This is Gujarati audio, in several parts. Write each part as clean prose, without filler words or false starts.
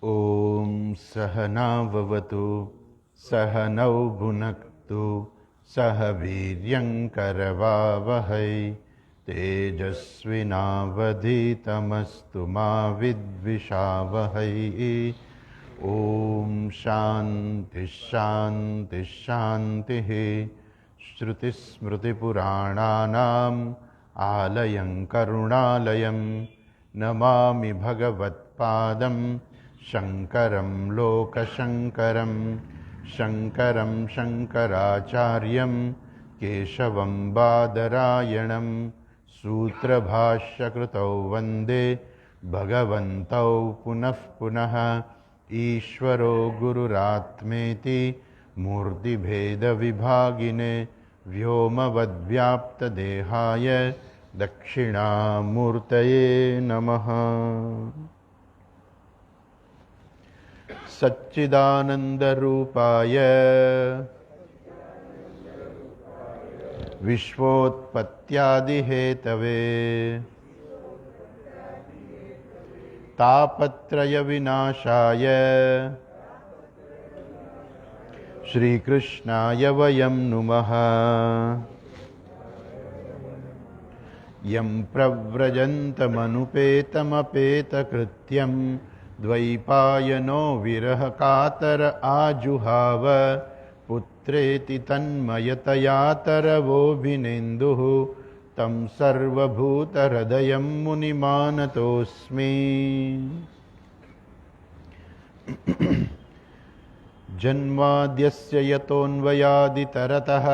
ॐ सहनाववतु सहनौ भुनक्तु सह वीर्यङ्करवावहै तेजस्विनावधीतमस्तु मा विद्विषावहै। ॐ शान्तिः शान्तिः शान्तिः। श्रुतिस्मृतिपुराणानाम् आलयं करुणालयं नमामि भगवत्पादं शङ्करं लोकशङ्करं। शङ्करं शङ्कराचार्यं केशवं बादरायणं सूत्रभाष्यकृतौ वन्दे भगवन्तौ पुनः पुनः। ईश्वरो गुरुरात्मेति मूर्तिभेदविभागिने व्योमवद्व्याप्तदेहाय दक्षिणामूर्तये नमः। सच्चिदानन्दरूपाय विश्वोत्पत्त्यादिहेतवे तापत्रयविनाशाय श्रीकृष्णाय वयं नुमः। यं प्रव्रजन्तमनुपेतमपेतकृत्यं द्वैपायनो विरहकातर आजुहाव पुत्रेति तन्मयतया तरवोऽभिनेन्दुः तं सर्वभूतहृदयं मुनिमानतोऽस्मि। जन्माद्यस्य यतोऽन्वयादितरतः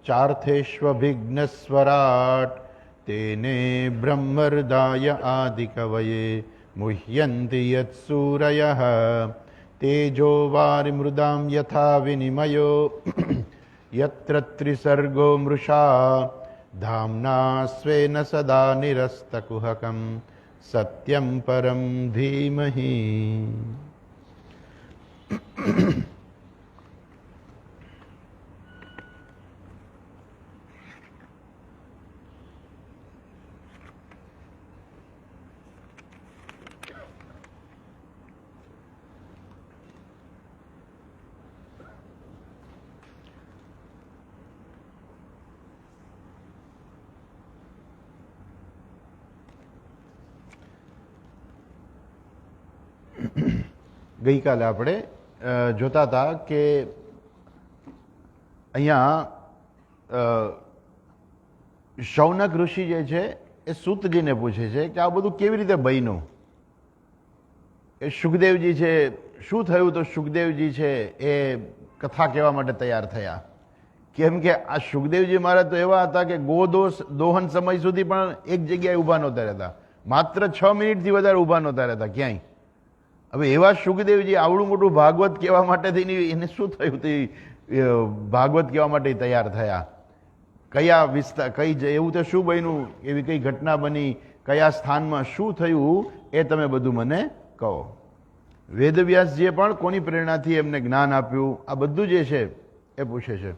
चार्थेष्वभिघ्नस्वराट् तेने ब्रह्महृदाय आदिकवये मुह्यन्ति यत्सूरयः। तेजो वारिमृदां यथा विनिमयो यत्र त्रिसर्गो मृषा धाम्ना स्वेन सदा निरस्तकुहकं सत्यं परं धीमहि। ગઈકાલે આપણે જોતા હતા કે અહીંયા શૌનક ઋષિ જે છે એ સૂતજીને પૂછે છે કે આ બધું કેવી રીતે બન્યું. એ સુખદેવજી છે, શું થયું? તો સુખદેવજી છે એ કથા કહેવા માટે તૈયાર થયા. કેમ કે આ સુખદેવજી મહારાજ તો એવા હતા કે દોહન સમય સુધી પણ એક જગ્યાએ ઊભા નહોતા રહેતા. માત્ર 6 મિનિટથી વધારે ઊભા નહોતા રહેતા ક્યાંય. હવે એવા સુખદેવજી આવડું મોટું ભાગવત કહેવા માટે થઈને એને શું થયું તે ભાગવત કહેવા માટે તૈયાર થયા? કયા વિસ્તાર, એવું તો શું બન્યું, એવી કઈ ઘટના બની, કયા સ્થાનમાં શું થયું, એ તમે બધું મને કહો. વેદવ્યાસજીએ પણ કોની પ્રેરણાથી એમને જ્ઞાન આપ્યું, આ બધું જે છે એ પૂછે છે.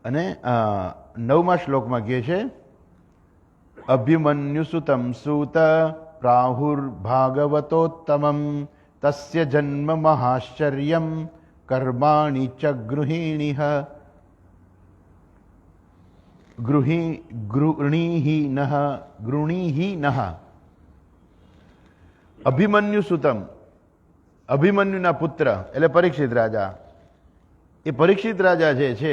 અને 9મા શ્લોકમાં કહે છે, અભિમન્યુસુતમ સૂત પ્રાહુર્ભાગવતોત્તમમ તસ્ય જન્મ મહાશ્ચર્યમ કર્માણિ ચ ગૃહિણીઃ ગૃણીહીનઃ. અભિમન્યુસુતમ, અભિમન્યુના પુત્ર એટલે પરીક્ષિત રાજા. એ પરીક્ષિત રાજા જે છે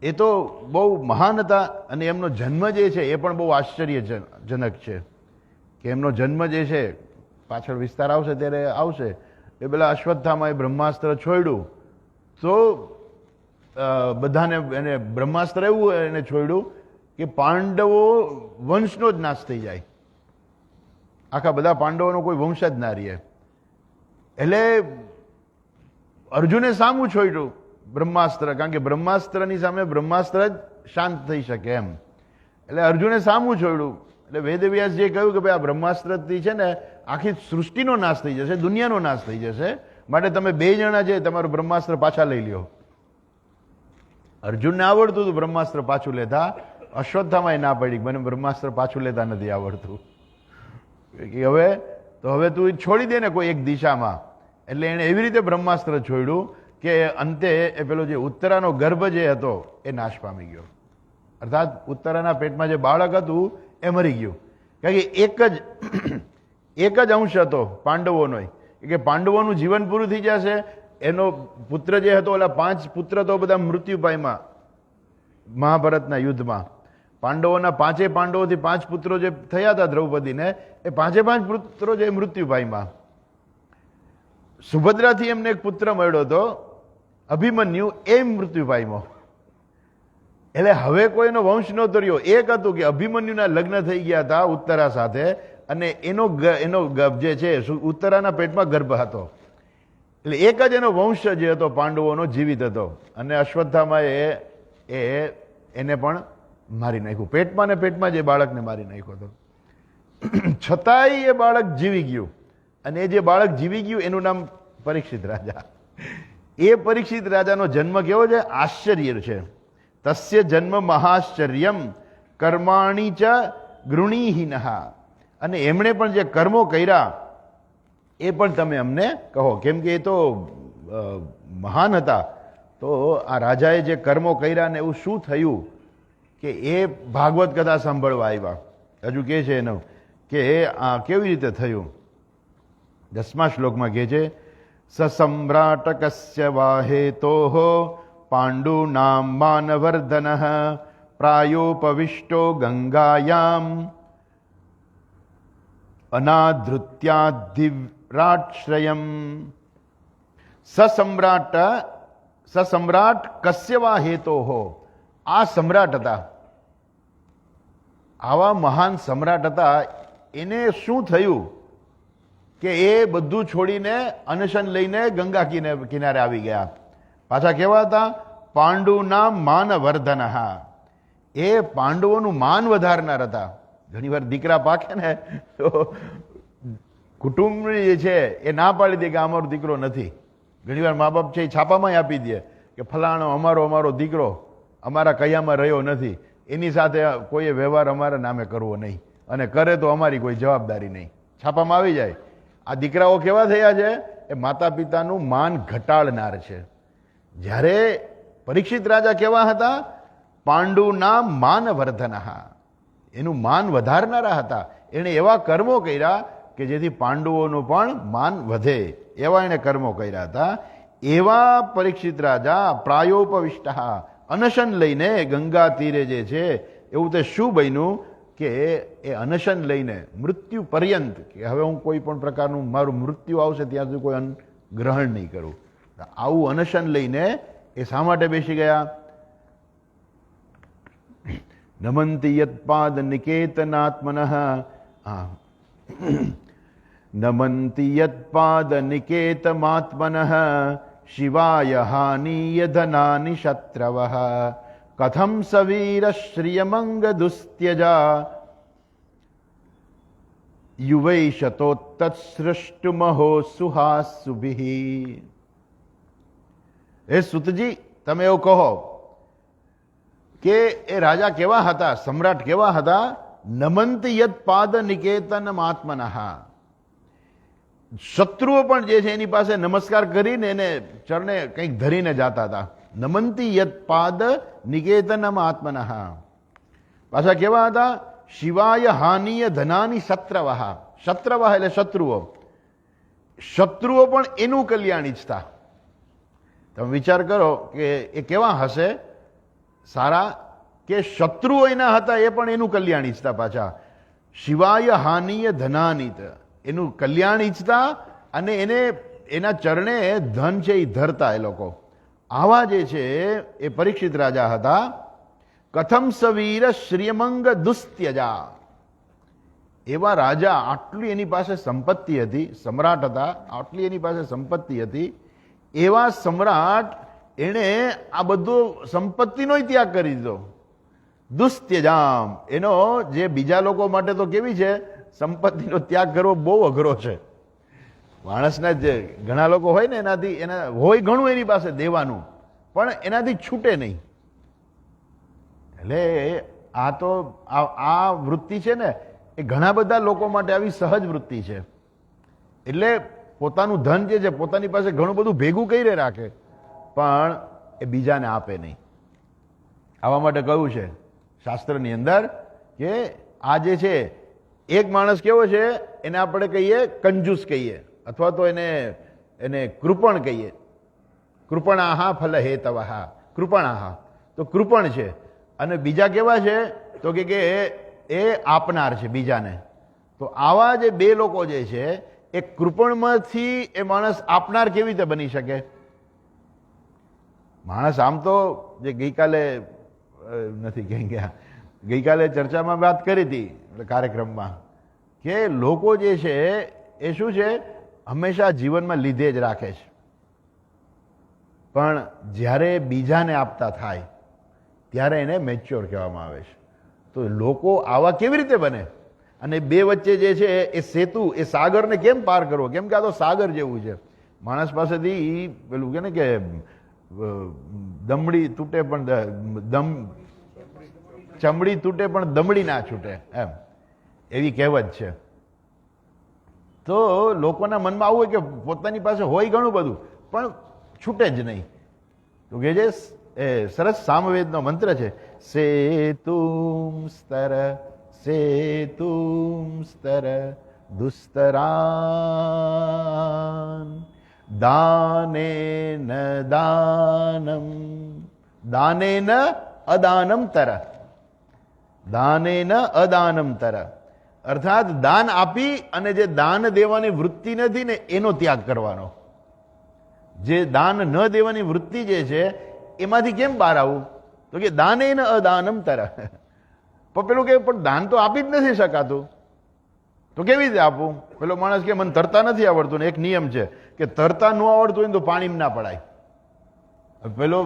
એ તો બહુ મહાન હતા અને એમનો જન્મ જે છે એ પણ બહુ આશ્ચર્યજનક છે. કે એમનો જન્મ જે છે, પાછળ વિસ્તાર આવશે ત્યારે આવશે, એ પેલા અશ્વત્થામાએ બ્રહ્માસ્ત્ર છોડ્યું તો બધાને એને બ્રહ્માસ્ત્ર એવું એને છોડ્યું કે પાંડવો વંશનો જ નાશ થઈ જાય, આખા બધા પાંડવોનો કોઈ વંશ જ ના રહે. એટલે અર્જુને સામું છોડ્યું બ્રહ્માસ્ત્ર, કારણ કે બ્રહ્માસ્ત્રની સામે બ્રહ્માસ્ત્ર જ શાંત થઈ શકે એમ. એટલે અર્જુને સામું છોડ્યું. એટલે વેદવ્યાસજીએ કહ્યું કે ભાઈ આ બ્રહ્માસ્ત્રથી છે ને આખી સૃષ્ટિનો નાશ થઈ જશે, દુનિયાનો નાશ થઈ જશે. માટે તમે 2 જણા છે તમારું બ્રહ્માસ્ત્ર પાછા લઈ લ્યો. અર્જુનને આવડતું હતું બ્રહ્માસ્ત્ર પાછું લેતા, અશ્વત્થામાએ ના પડી મને બ્રહ્માસ્ત્ર પાછું લેતા નથી આવડતું. હવે તું છોડી દે ને કોઈ એક દિશામાં. એટલે એણે એવી રીતે બ્રહ્માસ્ત્ર છોડ્યું કે અંતે એ પેલો જે ઉત્તરાનો ગર્ભ જે હતો એ નાશ પામી ગયો. અર્થાત ઉત્તરાના પેટમાં જે બાળક હતું એ મરી ગયું. કારણ કે એક જ અંશ હતો પાંડવોનો, કે પાંડવોનું જીવન પૂરું થઈ જશે. એનો પુત્ર જે હતો, ઓલા 5 પુત્ર તો બધા મૃત્યુ પામ્યા મહાભારતના યુદ્ધમાં. પાંડવોના 5 પાંડવોથી 5 પુત્રો જે થયા હતા દ્રૌપદીને, એ 5 પુત્રો જે મૃત્યુ પામ્યા. સુભદ્રાથી એમને એક પુત્ર મળ્યો હતો અભિમન્યુ, એ મૃત્યુ પામ્યો. એટલે હવે કોઈનો વંશ નહોતો રહ્યો. એક હતું કે અભિમન્યુના લગ્ન થઈ ગયા હતા ઉત્તરા સાથે, અને એનો જે છે ઉત્તરાના પેટમાં ગર્ભ હતો. એટલે એક જ એનો વંશ જે હતો પાંડવોનો જીવિત હતો. અને અશ્વત્થામાએ એને પણ મારી નાખ્યું. પેટમાં ને પેટમાં જે બાળકને મારી નાખ્યો હતો. છતાંય એ બાળક જીવી ગયું. અને એ જે બાળક જીવી ગયું એનું નામ પરીક્ષિત રાજા. એ પરીક્ષિત રાજાનો જન્મ કેવો છે? આશ્ચર્ય છે. તસ્ય જન્મ મહાશ્ચર્યમ કર્માણી ચ ગૃણીહીનઃ. અને એમણે પણ જે કર્મો કર્યા એ પણ તમે અમને કહો, કેમ કે એ તો મહાન હતા. તો આ રાજાએ જે કર્મો કર્યા ને એવું શું થયું કે એ ભાગવત કથા સાંભળવા આવ્યા. હજુ કે છે એનું કે આ કેવી રીતે થયું. 10મા શ્લોકમાં કહે છે, સસમ્રાટકસ્ય વાહેતોઃ પાંડુનામ માનવર્ધનઃ પ્રાયોપવિષ્ટો ગંગાયામ અનાધૃત્યાધિરાશ્રયમ. સસમ્રાટ કસ્ય વા હેતોઃ. આ સમ્રાટ હતા, આવા મહાન સમ્રાટ હતા. એને શું થયું કે એ બધું છોડીને અનશન લઈને ગંગા કિનારે આવી ગયા. પાછા કેવા હતા? પાંડુના માનવર્ધનઃ. એ પાંડવોનું માન વધારનાર હતા. ઘણી વાર દીકરા પાકે ને તો કુટુંબ જે છે એ ના પાડી દે કે અમારો દીકરો નથી. ઘણી વાર મા બાપ છે એ છાપામાં આપી દે કે ફલાણો અમારો દીકરો અમારા કયામાં રહ્યો નથી, એની સાથે કોઈએ વ્યવહાર અમારા નામે કરવો નહીં, અને કરે તો અમારી કોઈ જવાબદારી નહીં. છાપામાં આવી જાય. આ દીકરાઓ કેવા થયા છે? એ માતા પિતાનું માન ઘટાડનાર છે. જ્યારે પરીક્ષિત રાજા કેવા હતા? પાંડુના માનવર્ધનઃ. એનું માન વધારનારા હતા. એણે એવા કર્મો કર્યા કે જેથી પાંડવોનું પણ માન વધે, એવા એણે કર્મો કર્યા હતા. એવા પરીક્ષિત રાજા પ્રાયોપવિષ્ટ, અનશન લઈને ગંગા તીરે જે છે, એવું તે શું બન્યું કે એ અનશન લઈને મૃત્યુ પર્યંત, કે હવે હું કોઈ પણ પ્રકારનું મારું મૃત્યુ આવશે ત્યાં સુધી કોઈ અન્ન ગ્રહણ નહીં કરું. આવું અનશન લઈને એ શા માટે બેસી ગયા? નમંતિ યત્પાદ નિકેતનાત્મનઃ. નમંતિ યત્પાદ નિકેતમાત્મનઃ શિવાય હાનિય ધનાનિ શત્રવઃ કથમ સવીર શ્રિયમંગ દુસ્ત્યજા યુવૈશતો તત્સૃષ્ટુમહો સુહાસુભિ. એ સુતજી, તમે એવું કહો કે એ રાજા કેવા હતા, સમ્રાટ કેવા હતા? નમંત યત પાદ નિકેતન આત્મનઃ. શત્રુઓ પણ જે છે એની પાસે નમસ્કાર કરીને એને ચરણે કંઈક ધરીને જાતા હતા. નમંતી યત પાદ નિકેતનમ આત્મનઃ. પાછા કેવા હતા? શિવાય હાનિય ધનાની શત્રવઃ. શત્રવઃ એટલે શત્રુઓ. શત્રુઓ પણ એનું કલ્યાણ ઈચ્છતા. તમે વિચાર કરો કે એ કેવા હશે સારા, કે શત્રુઓ એના હતા એ પણ એનું કલ્યાણ ઈચ્છતા. પાછા શિવાય હાનિય ધનાનિત, એનું કલ્યાણ ઈચ્છતા, અને એને એના ચરણે ધન છે એ ધરતા એ લોકો. આવા જે છે એ પરીક્ષિત રાજા હતા. કથમ સવીર શ્રીયમંગ દુસ્ત્યજા. એવા રાજા, આટલી એની પાસે સંપત્તિ હતી, સમ્રાટ હતા, આટલી એની પાસે સંપત્તિ હતી, એવા સમ્રાટ એણે આ બધો સંપત્તિનો ત્યાગ કરી દીધો. દુસ્ત્યજામ, એનો જે બીજા લોકો માટે તો કેવી છે સંપત્તિનો ત્યાગ કરવો બહુ અઘરો છે. માણસના જે ઘણા લોકો હોય ને એનાથી એના હોય ઘણું એની પાસે દેવાનું, પણ એનાથી છૂટે નહીં. એટલે આ તો આ વૃત્તિ છે ને એ ઘણા બધા લોકો માટે આવી સહજ વૃત્તિ છે. એટલે પોતાનું ધન જે છે પોતાની પાસે ઘણું બધું ભેગું કરીને રાખે, પણ એ બીજાને આપે નહીં. આવા માટે કહ્યું છે શાસ્ત્રની અંદર કે આ જે છે એક માણસ કેવો છે એને આપણે કહીએ કંજૂસ કહીએ, અથવા તો એને કૃપણ કહીએ. કૃપણાહા ફલ હેતવહા, કૃપણાહા તો કૃપણ છે. અને બીજા કેવા છે તો કે એ આપનાર છે બીજાને. તો આવા જે બે લોકો જે છે એ કૃપણમાંથી એ માણસ આપનાર કેવી રીતે બની શકે? માણસ આમ તો જે ગઈકાલે નથી કહી ગયા, ગઈકાલે ચર્ચામાં વાત કરી હતી કાર્યક્રમમાં કે લોકો જે છે એ શું છે હંમેશા જીવનમાં લીધે જ રાખે છે, પણ જ્યારે બીજાને આપતા થાય ત્યારે એને મેચ્યોર કહેવામાં આવે છે. તો લોકો આવા કેવી રીતે બને? અને બે વચ્ચે જે છે એ સેતુ, એ સાગરને કેમ પાર કરવો? કેમ કે આ તો સાગર જેવું છે. માણસ પાસેથી પેલું કે ને કે દમડી તૂટે પણ ચમડી તૂટે પણ દમડી ના છૂટે, એમ એવી કહેવત છે. તો લોકોના મનમાં આવું હોય કે પોતાની પાસે હોય ઘણું બધું પણ છૂટે જ નહીં. તો કે જે સરસ સામવેદનો મંત્ર છે, સેતુમ સ્તર સેતુમ સ્તર દુસ્તરાન દાનેન દાનમ દાનેન અદાનમ તર, દાનેન અદાનમ તર. અર્થાત દાન આપી અને જે દાન દેવાની વૃત્તિ નથી ને એનો ત્યાગ કરવાનો. જે દાન ન દેવાની વૃત્તિ જે છે એમાંથી કેમ બહાર આવવું? તો કે દાનેન અદાનમ તર. પણ પેલું કે પણ દાન તો આપી જ નથી શકાતું, તો કેવી રીતે આપવું? પેલો માણસ કે મને તરતા નથી આવડતું ને એક નિયમ છે કે તરતા ન આવડતું હોય તો પાણીમાં ના પડાય. પેલો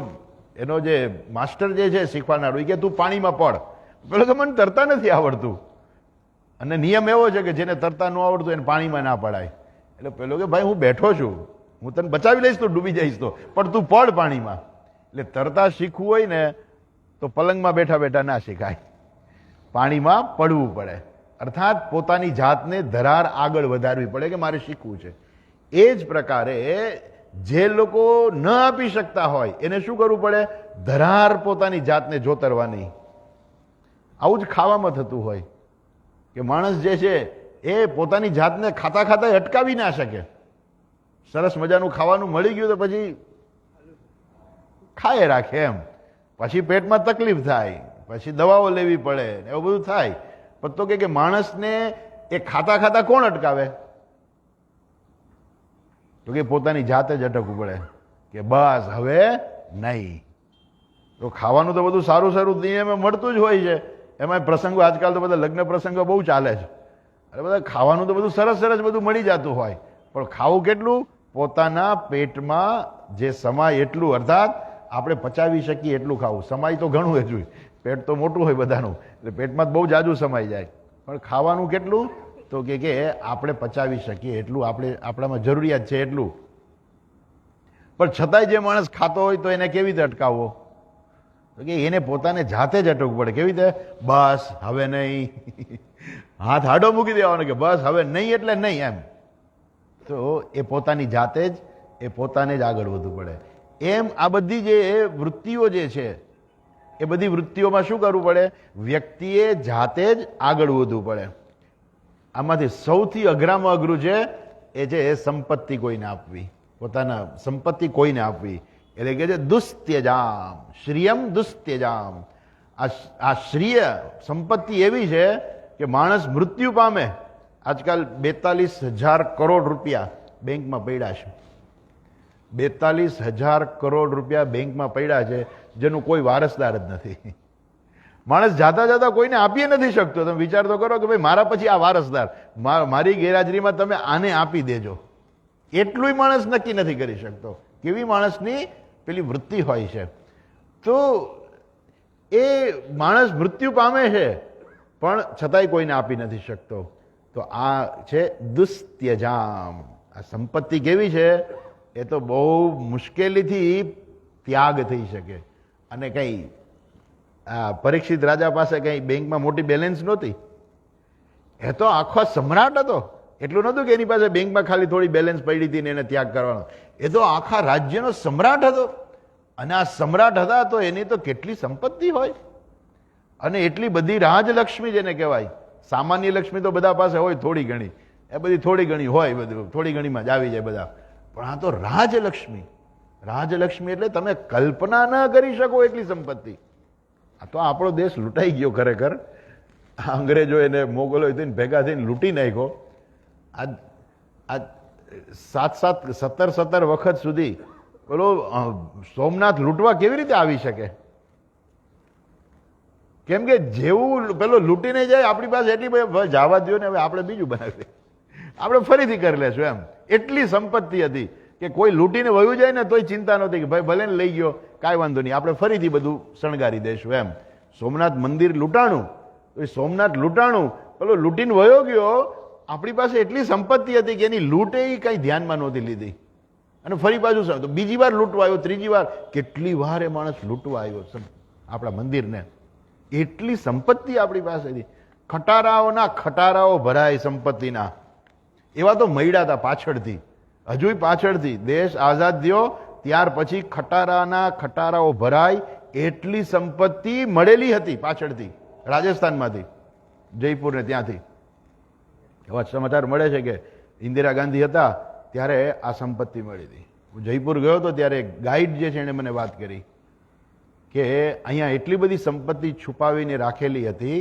એનો જે માસ્ટર જે છે શીખવાનારું કે તું પાણીમાં પડ, પેલો કે મને તરતા નથી આવડતું. અને નિયમ એવો છે કે જેને તરતા ન આવડતું એને પાણીમાં ના પડાય. એટલે પેલો કે ભાઈ હું બેઠો છું, હું તને બચાવી લઈશ તો ડૂબી જઈશ તો, પણ તું પડ પાણીમાં. એટલે તરતા શીખવું હોય ને તો પલંગમાં બેઠા બેઠા ના શીખાય, પાણીમાં પડવું પડે. અર્થાત પોતાની જાતને ધરાર આગળ વધારવી પડે કે મારે શીખવું છે. એ જ પ્રકારે જે લોકો ન આપી શકતા હોય એને શું કરવું પડે? ધરાર પોતાની જાતને જોતરવાની. આવું જ ખાવામાં થતું હોય કે માણસ જે છે એ પોતાની જાતને ખાતા ખાતા અટકાવી ના શકે. સરસ મજાનું ખાવાનું મળી ગયું તો પછી ખાય રાખે એમ, પછી પેટમાં તકલીફ થાય, પછી દવાઓ લેવી પડે, એવું બધું થાય. પણ તો કે માણસને એ ખાતા ખાતા કોણ અટકાવે? તો કે પોતાની જાતે જ અટકવું પડે કે બસ હવે નહીં. તો ખાવાનું તો બધું સારું સારું નિયમે મળતું જ હોય છે. એમાં પ્રસંગો આજકાલ તો બધા લગ્ન પ્રસંગો બહુ ચાલે છે. અરે બધા ખાવાનું તો બધું સરસ સરસ બધું મળી જતું હોય, પણ ખાવું કેટલું? પોતાના પેટમાં જે સમાય એટલું. અર્થાત આપણે પચાવી શકીએ એટલું ખાવું. સમાય તો ઘણું જ હોય, પેટ તો મોટું હોય બધાનું, એટલે પેટમાં બહુ જાજુ સમાઈ જાય. પણ ખાવાનું કેટલું? તો કે આપણે પચાવી શકીએ એટલું, આપણામાં જરૂરિયાત છે એટલું. પણ છતાંય જે માણસ ખાતો હોય તો એને કેવી રીતે અટકાવવો? તો કે એને પોતાને જાતે જ અટકવું પડે. કેવી રીતે? બસ હવે નહીં, હાથ હાડો મૂકી દેવાનો કે બસ હવે નહીં એટલે નહીં એમ. તો એ પોતાની જાતે જ એ પોતાને જ આગળ વધવું પડે. એમ આ બધી જે વૃત્તિઓ જે છે એ બધી વૃત્તિઓમાં શું કરવું પડે? વ્યક્તિએ જાતે જ આગળ વધવું પડે. આમાંથી સૌથી અઘરામાં અઘરું છે એ છે સંપત્તિ કોઈને આપવી, પોતાના સંપત્તિ કોઈને આપવી. એટલે કે છે દુસ્ત્યજામ શ્રિયમ દુસ્ત્યજામ. આ શ્રિય સંપત્તિ એવી છે કે માણસ મૃત્યુ પામે. આજકાલ 42,000 કરોડ રૂપિયા બેંકમાં પડ્યા છે. 42,000 કરોડ રૂપિયા બેંકમાં પડ્યા છે, જેનું કોઈ વારસદાર જ નથી. માણસ જાતા જાતા કોઈને આપી નથી શકતો. તમે વિચાર તો કરો કે ભાઈ મારા પછી આ વારસદાર, મારી ગેરહાજરીમાં તમે આને આપી દેજો, એટલું માણસ નક્કી નથી કરી શકતો. કેવી માણસની પેલી વૃત્તિ હોય છે. તો એ માણસ મૃત્યુ પામે છે પણ છતાંય કોઈને આપી નથી શકતો. તો તો આ છે દુસ્ત્યજામ. આ સંપત્તિ કેવી છે? એ તો બહુ મુશ્કેલીથી ત્યાગ થઈ શકે. અને કંઈ પરીક્ષિત રાજા પાસે કંઈ બેંકમાં મોટી બેલેન્સ નહોતી. એ તો આખો સમ્રાટ હતો. એટલું નહોતું કે એની પાસે બેંકમાં ખાલી થોડી બેલેન્સ પડી હતી ને એને ત્યાગ કરવાનો. એ તો આખા રાજ્યનો સમ્રાટ હતો. અને આ સમ્રાટ હતા તો એની તો કેટલી સંપત્તિ હોય, અને એટલી બધી રાજલક્ષ્મી જેને કહેવાય. સામાન્ય લક્ષ્મી તો બધા પાસે હોય થોડી ઘણી, એ બધી થોડી ઘણી હોય, બધું થોડી ઘણીમાં જ આવી જાય બધા. પણ આ તો રાજલક્ષ્મી. રાજલક્ષ્મી એટલે તમે કલ્પના ન કરી શકો એટલી સંપત્તિ. આ તો આપણો દેશ લૂંટાઈ ગયો ખરેખર. અંગ્રેજો એને મોગલો થઈને ભેગા થઈને લૂંટી નાખ્યો. આ 17 વખત સુધી બોલો સોમનાથ લૂંટવા કેવી રીતે આવી શકે? કેમ કે જેવું પેલો લૂંટીને જાય આપણી પાસે એટલી જવા દો ને, હવે આપણે બીજું બનાવીએ, આપણે ફરીથી કરી લેશું એમ. એટલી સંપત્તિ હતી કે કોઈ લૂંટીને વયું જાય ને તોય ચિંતા નહોતી કે ભાઈ ભલે ને લઈ ગયો, કાંઈ વાંધો નહીં, આપણે ફરીથી બધું શણગારી દઈશું એમ. સોમનાથ મંદિર લૂંટાણું, સોમનાથ લૂંટાણું, પેલો લૂંટીને વયો ગયો. આપણી પાસે એટલી સંપત્તિ હતી કે એની લૂંટે કંઈ ધ્યાનમાં નહોતી લીધી, અને ફરી પાછું તો બીજી વાર લૂંટવા આવ્યો, ત્રીજી વાર, કેટલી વાર એ માણસ લૂંટવા આવ્યો આપણા મંદિરને. એટલી સંપત્તિ આપણી પાસેથી. ખટારાઓના ખટારાઓ ભરાય સંપત્તિના. એવા તો મળ્યા હતા પાછળથી, હજુ પાછળથી દેશ આઝાદ થયો ત્યાર પછી ખટારાના ખટારાઓ ભરાય એટલી સંપત્તિ મળેલી હતી પાછળથી, રાજસ્થાનમાંથી, જયપુર ને ત્યાંથી. એવા સમાચાર મળે છે કે ઇન્દિરા ગાંધી હતા ત્યારે આ સંપત્તિ મળી હતી. હું જયપુર ગયો હતો ત્યારે ગાઈડ જે છે એને મને વાત કરી કે અહીંયા એટલી બધી સંપત્તિ છુપાવીને રાખેલી હતી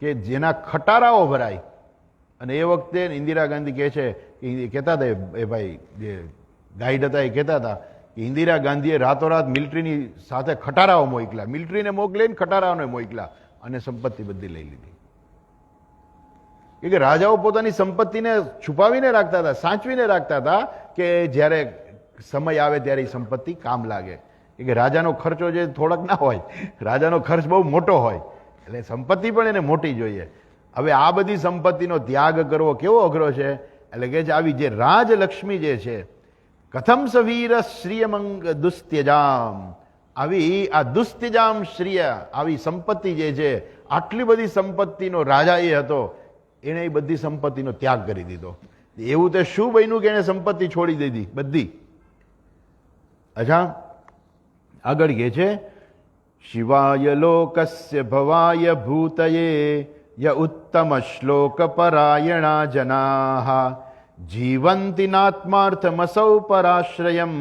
કે જેના ખટારાઓ ભરાય. અને એ વખતે ઇન્દિરા ગાંધી કહે છે કે કહેતા હતા એ ભાઈ જે ગાઈડ હતા એ કહેતા હતા કે ઇન્દિરા ગાંધીએ રાતોરાત મિલિટરીની સાથે ખટારાઓ મોકલ્યા, મિલિટરીને મોકલીને ખટારાઓને મોકલ્યા, અને સંપત્તિ બધી લઈ લીધી. કે રાજાઓ પોતાની સંપત્તિને છુપાવીને રાખતા હતા, સાચવીને રાખતા હતા કે જ્યારે સમય આવે ત્યારે એ સંપત્તિ કામ લાગે. કે રાજાનો ખર્ચો જે થોડોક ના હોય, રાજાનો ખર્ચ બહુ મોટો હોય, એટલે સંપત્તિ પણ એને મોટી જોઈએ. હવે આ બધી સંપત્તિનો ત્યાગ કરવો કેવો અઘરો છે. એટલે કે આવી જે રાજલક્ષ્મી જે છે, કથમ સવીર શ્રીયમંગ દુસ્ત્યજામ, આવી આ દુસ્ત્યજામ શ્રીય, આવી સંપત્તિ જે છે, આટલી બધી સંપત્તિનો રાજા એ હતો, એને એ બધી સંપત્તિનો ત્યાગ કરી દીધો. એવું તે શું બન્યું કે એને સંપત્તિ છોડી દીધી બધી? અચ્છા, આગળ કહે છે શિવાય લોકસ્ય ભવાય ભૂતયે ય ઉત્તમ શ્લોક પરાયણા જનાઃ જીવંતિ નાત્માર્થમસૌ પરાશ્રયમ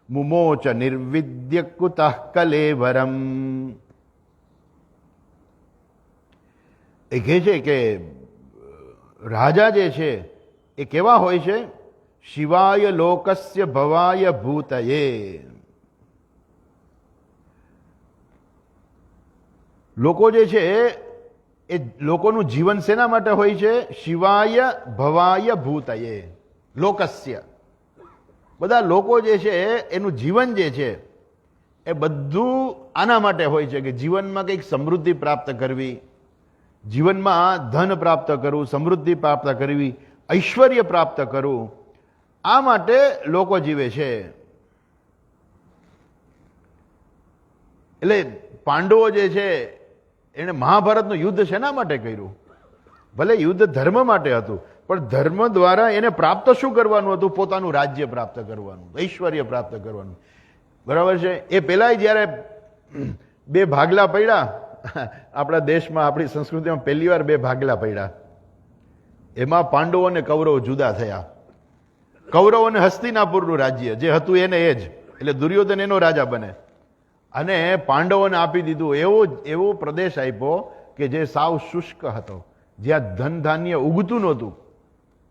મુમોચ નિર્વિદ્ય કુતઃ કલેવરમ. એ કહે છે કે રાજા જે છે એ કેવા હોય છે? શિવાય લોકસ્ય ભવાય ભૂતયે. લોકો જે છે એ લોકોનું જીવન શેના માટે હોય છે? શિવાય ભવાય ભૂતયે. લોકસ્ય, બધા લોકો જે છે એનું જીવન જે છે એ બધું આના માટે હોય છે કે જીવનમાં કંઈક સમૃદ્ધિ પ્રાપ્ત કરવી, જીવનમાં ધન પ્રાપ્ત કરવું, સમૃદ્ધિ પ્રાપ્ત કરવી, ઐશ્વર્ય પ્રાપ્ત કરવું, આ માટે લોકો જીવે છે. એટલે પાંડવો જે છે એણે મહાભારતનું યુદ્ધ શેના માટે કર્યું? ભલે યુદ્ધ ધર્મ માટે હતું, પણ ધર્મ દ્વારા એને પ્રાપ્ત શું કરવાનું હતું? પોતાનું રાજ્ય પ્રાપ્ત કરવાનું, ઐશ્વર્ય પ્રાપ્ત કરવાનું. બરાબર છે. એ પેલા જયારે બે ભાગલા પડ્યા આપણા દેશમાં, આપણી સંસ્કૃતિમાં પહેલી વાર બે ભાગલા પડ્યા. એમાં પાંડવો અને કૌરવો જુદા થયા. કૌરવ અને હસ્તિનાપુરનું રાજ્ય જે હતું એને એ જ, એટલે દુર્યોધન એનો રાજા બને, અને પાંડવોને આપી દીધું એવો પ્રદેશ આપ્યો કે જે સાવ શુષ્ક હતો, જ્યાં ધન ધાન્ય ઉગતું નહોતું,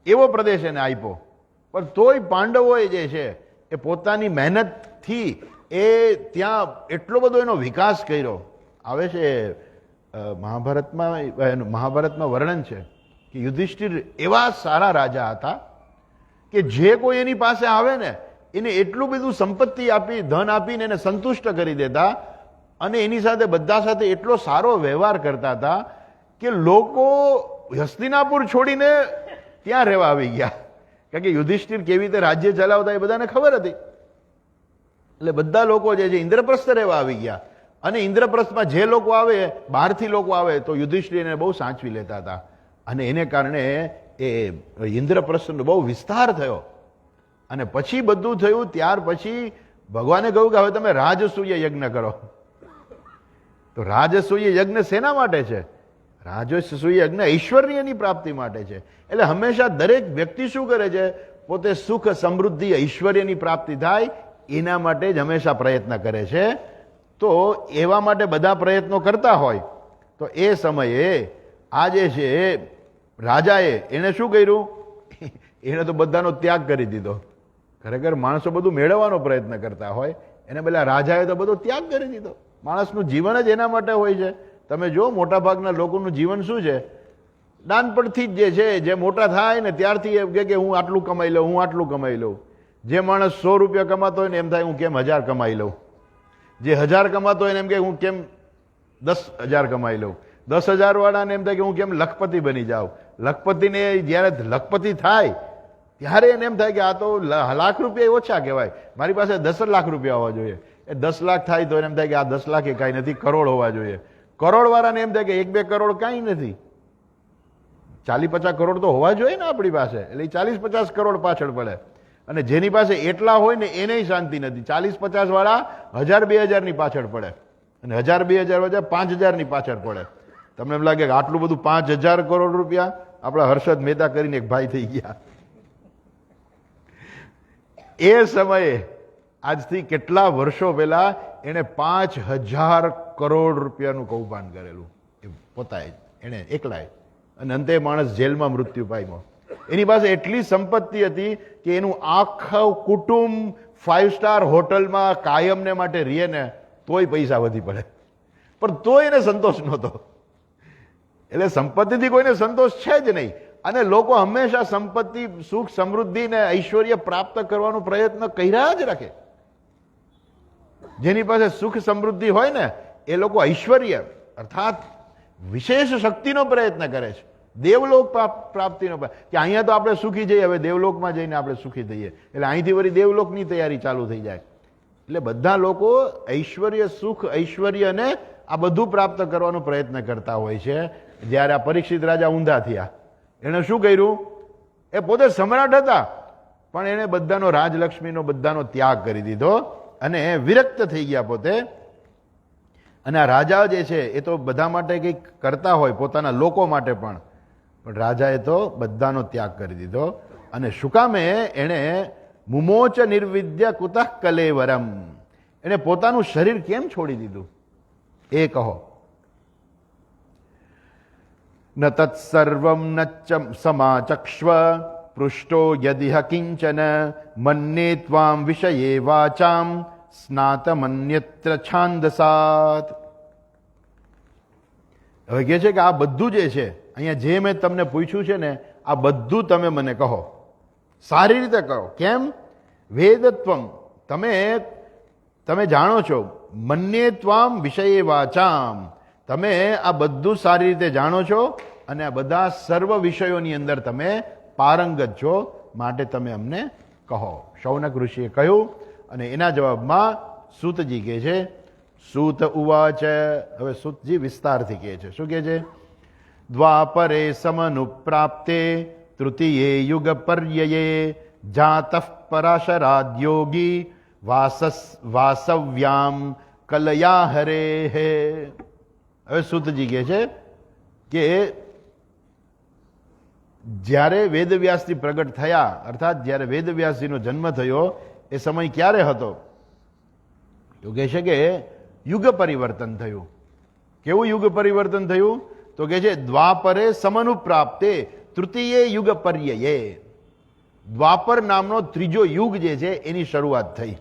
એવો પ્રદેશ એને આપ્યો. પણ તોય પાંડવોએ જે છે એ પોતાની મહેનતથી એ ત્યાં એટલો બધો એનો વિકાસ કર્યો. આવે છે મહાભારતમાં વર્ણન છે કે યુધિષ્ઠિર એવા સારા રાજા હતા કે જે કોઈ એની પાસે આવે ને એને એટલું બધું સંપત્તિ આપી, ધન આપીને એને સંતુષ્ટ કરી દેતા, અને એની સાથે બધા સાથે એટલો સારો વ્યવહાર કરતા હતા કે લોકો હસ્તિનાપુર છોડીને ત્યાં રહેવા આવી ગયા. કારણ કે યુધિષ્ઠિર કેવી રીતે રાજ્ય ચલાવતા એ બધાને ખબર હતી. એટલે બધા લોકો જે છે ઇન્દ્રપ્રસ્થ રહેવા આવી ગયા. અને ઇન્દ્રપ્રસ્થમાં જે લોકો આવે, બહારથી લોકો આવે તો યુધિષ્ઠિરને બહુ સાચવી લેતા હતા. અને એને કારણે એ ઇન્દ્રપ્રસ્થનો બહુ વિસ્તાર થયો. અને પછી બધું થયું. ત્યાર પછી ભગવાને કહ્યું કે હવે તમે રાજસૂય યજ્ઞ કરો. તો રાજસૂય યજ્ઞ શેના માટે છે? રાજસૂય યજ્ઞ ઐશ્વર્યની પ્રાપ્તિ માટે છે. એટલે હંમેશા દરેક વ્યક્તિ શું કરે છે? પોતે સુખ, સમૃદ્ધિ, ઐશ્વર્યની પ્રાપ્તિ થાય એના માટે જ હંમેશા પ્રયત્ન કરે છે. તો એવા માટે બધા પ્રયત્નો કરતા હોય તો એ સમયે આ જે છે રાજાએ એને શું કર્યું? એને તો બધાનો ત્યાગ કરી દીધો. ખરેખર માણસો બધું મેળવવાનો પ્રયત્ન કરતા હોય, એને પેલા રાજાએ તો બધો ત્યાગ કરી દીધો. માણસનું જીવન જ એના માટે હોય છે. તમે જો મોટાભાગના લોકોનું જીવન શું છે? નાનપણથી જ જે છે, જે મોટા થાય ને ત્યારથી એમ કે હું આટલું કમાઈ લઉં, હું આટલું કમાઈ લઉં. જે માણસ 100 રૂપિયા કમાતો હોય ને એમ થાય હું કેમ 1000 કમાઈ લઉં. જે 1000 કમાતો હોય ને એમ કે હું કેમ 10,000 કમાઈ લઉં. 10,000 વાળાને એમ થાય કે હું કેમ લખપતિ બની જાઉં. લખપતિને જ્યારે લખપતિ થાય ત્યારે એને એમ થાય કે આ તો લાખ રૂપિયા ઓછા કહેવાય, મારી પાસે 10 લાખ રૂપિયા હોવા જોઈએ. એ 10 લાખ થાય તો એમ થાય કે આ 10 લાખ એ કાંઈ નથી, કરોડ હોવા જોઈએ. કરોડ વાળાને એમ થાય કે 1-2 કરોડ કાંઈ નથી, 40-50 કરોડ તો હોવા જોઈએ ને આપણી પાસે. એટલે 40-50 કરોડ પાછળ પડે. અને જેની પાસે એટલા હોય ને એને શાંતિ નથી. 40-50 વાળા 1000-2000 ની પાછળ પડે, અને 1000-2000 વચ્ચે 5000 ની પાછળ પડે. તમને એમ લાગે કે આટલું બધું 5000 કરોડ રૂપિયા? આપણા હર્ષદ મહેતા કરીને એક ભાઈ થઈ ગયા. એ સમયે આજથી કેટલા વર્ષો પહેલા એને 5000 કરોડ રૂપિયાનું કૌભાંડ કરેલું એ પોતાએ, એને એકલાએ. અને અંતે માણસ જેલમાં મૃત્યુ પામ્યો. એની પાસે એટલી સંપત્તિ હતી કે એનું આખું કુટુંબ 5 સ્ટાર હોટલમાં કાયમને માટે રહે ને તોય પૈસા વધી પડે, પણ તોય એને સંતોષ નહોતો. એટલે સંપત્તિથી કોઈને સંતોષ છે જ નહીં. અને લોકો હંમેશા સંપત્તિ, સુખ, સમૃદ્ધિ ને ઐશ્વર્ય પ્રાપ્ત કરવાનો પ્રયત્ન કર્યા જ રાખે. જેની પાસે સુખ સમૃદ્ધિ હોય ને એ લોકો ઐશ્વર્ય અર્થાત વિશેષ શક્તિનો પ્રયત્ન કરે છે. દેવલોક પ્રાપ્તિનો, કે અહીંયા તો આપણે સુખી જઈએ, હવે દેવલોકમાં જઈને આપણે સુખી થઈએ. એટલે અહીંથી વળી દેવલોકની તૈયારી ચાલુ થઈ જાય. એટલે બધા લોકો ઐશ્વર્ય, સુખ, ઐશ્વર્યને આ બધું પ્રાપ્ત કરવાનો પ્રયત્ન કરતા હોય છે. જ્યારે આ પરીક્ષિત રાજા ઊંધા થયા, એણે શું કર્યું? એ પોતે સમ્રાટ હતા પણ એણે બધાનો રાજલક્ષ્મીનો બધાનો ત્યાગ કરી દીધો અને વિરક્ત થઈ ગયા પોતે. અને આ રાજા જે છે એ તો બધા માટે કંઈક કરતા હોય, પોતાના લોકો માટે પણ રાજાએ તો બધાનો ત્યાગ કરી દીધો. અને શું કામે? એણે મુમોચ નિર્વિદ્ય કુતઃ કલેવરમ, એણે પોતાનું શરીર કેમ છોડી દીધું એ કહો. ન તત્સર્વમ ન સમાચક્ષ્વ પૃષ્ટો યદિહ કિંચન મન્યે ત્વામ વિષયે વાચામ સ્નાતમન્યત્ર છાંદસાત. હવે કહે છે કે આ બધું જે છે અહીંયા જે મેં તમને પૂછ્યું છે ને આ બધું તમે મને કહો, સારી રીતે કહો. કેમ? વેદત્વમ, તમે જાણો છો. મન્યે ત્વામ વિષયે વાચામ, તમે આ બધું સારી રીતે જાણો છો અને આ બધા સર્વ વિષયોની અંદર તમે પારંગત છો, માટે તમે અમને કહો. શૌનક ઋષિએ કહ્યું અને એના જવાબમાં સૂતજી કહે છે. સૂત ઉવાચ, હવે સૂતજી વિસ્તારથી કહે છે. શું કહે છે? દ્વાપરે સમનુપ્રાપ્તે તૃતીયે યુગ પર્યયે જાતઃ પરાશરાદ્યોગી વાસવ્યામ કલયા હરે હે. હવે સૂતજી કહે છે કે જ્યારે વેદવ્યાસજી પ્રગટ થયા, અર્થાત જ્યારે વેદવ્યાસજીનો જન્મ થયો એ સમય ક્યારે હતો? તો કહે છે કે યુગ પરિવર્તન થયું. કેવું યુગ પરિવર્તન થયું? તો કહે છે દ્વાપરે સમનુપ્રાપ્તે તૃતીય યુગ પર્યયે. દ્વાપર નામનો ત્રીજો યુગ જે છે એની શરૂઆત થઈ.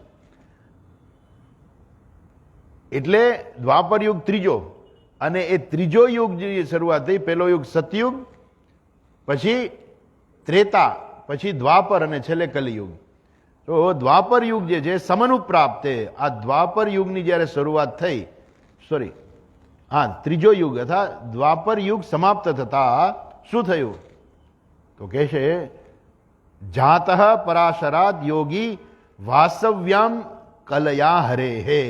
એટલે દ્વાપર યુગ ત્રીજો, અને એ ત્રીજો યુગ જે શરૂઆત થઈ, પહેલો યુગ સતયુગ, પછી ત્રેતા, પછી દ્વાપર અને છેલ્લે કલિયુગ. તો દ્વાપર યુગ જે છે સમનુપ્રાપ્તે, આ દ્વાપર યુગની જ્યારે શરૂઆત થઈ, ત્રીજો યુગ અથવા દ્વાપર યુગ સમાપ્ત થતા શું થયું? તો કહે છે જાતઃ પરાશરાદ યોગી વાસવ્યામ કલયા હરે હે.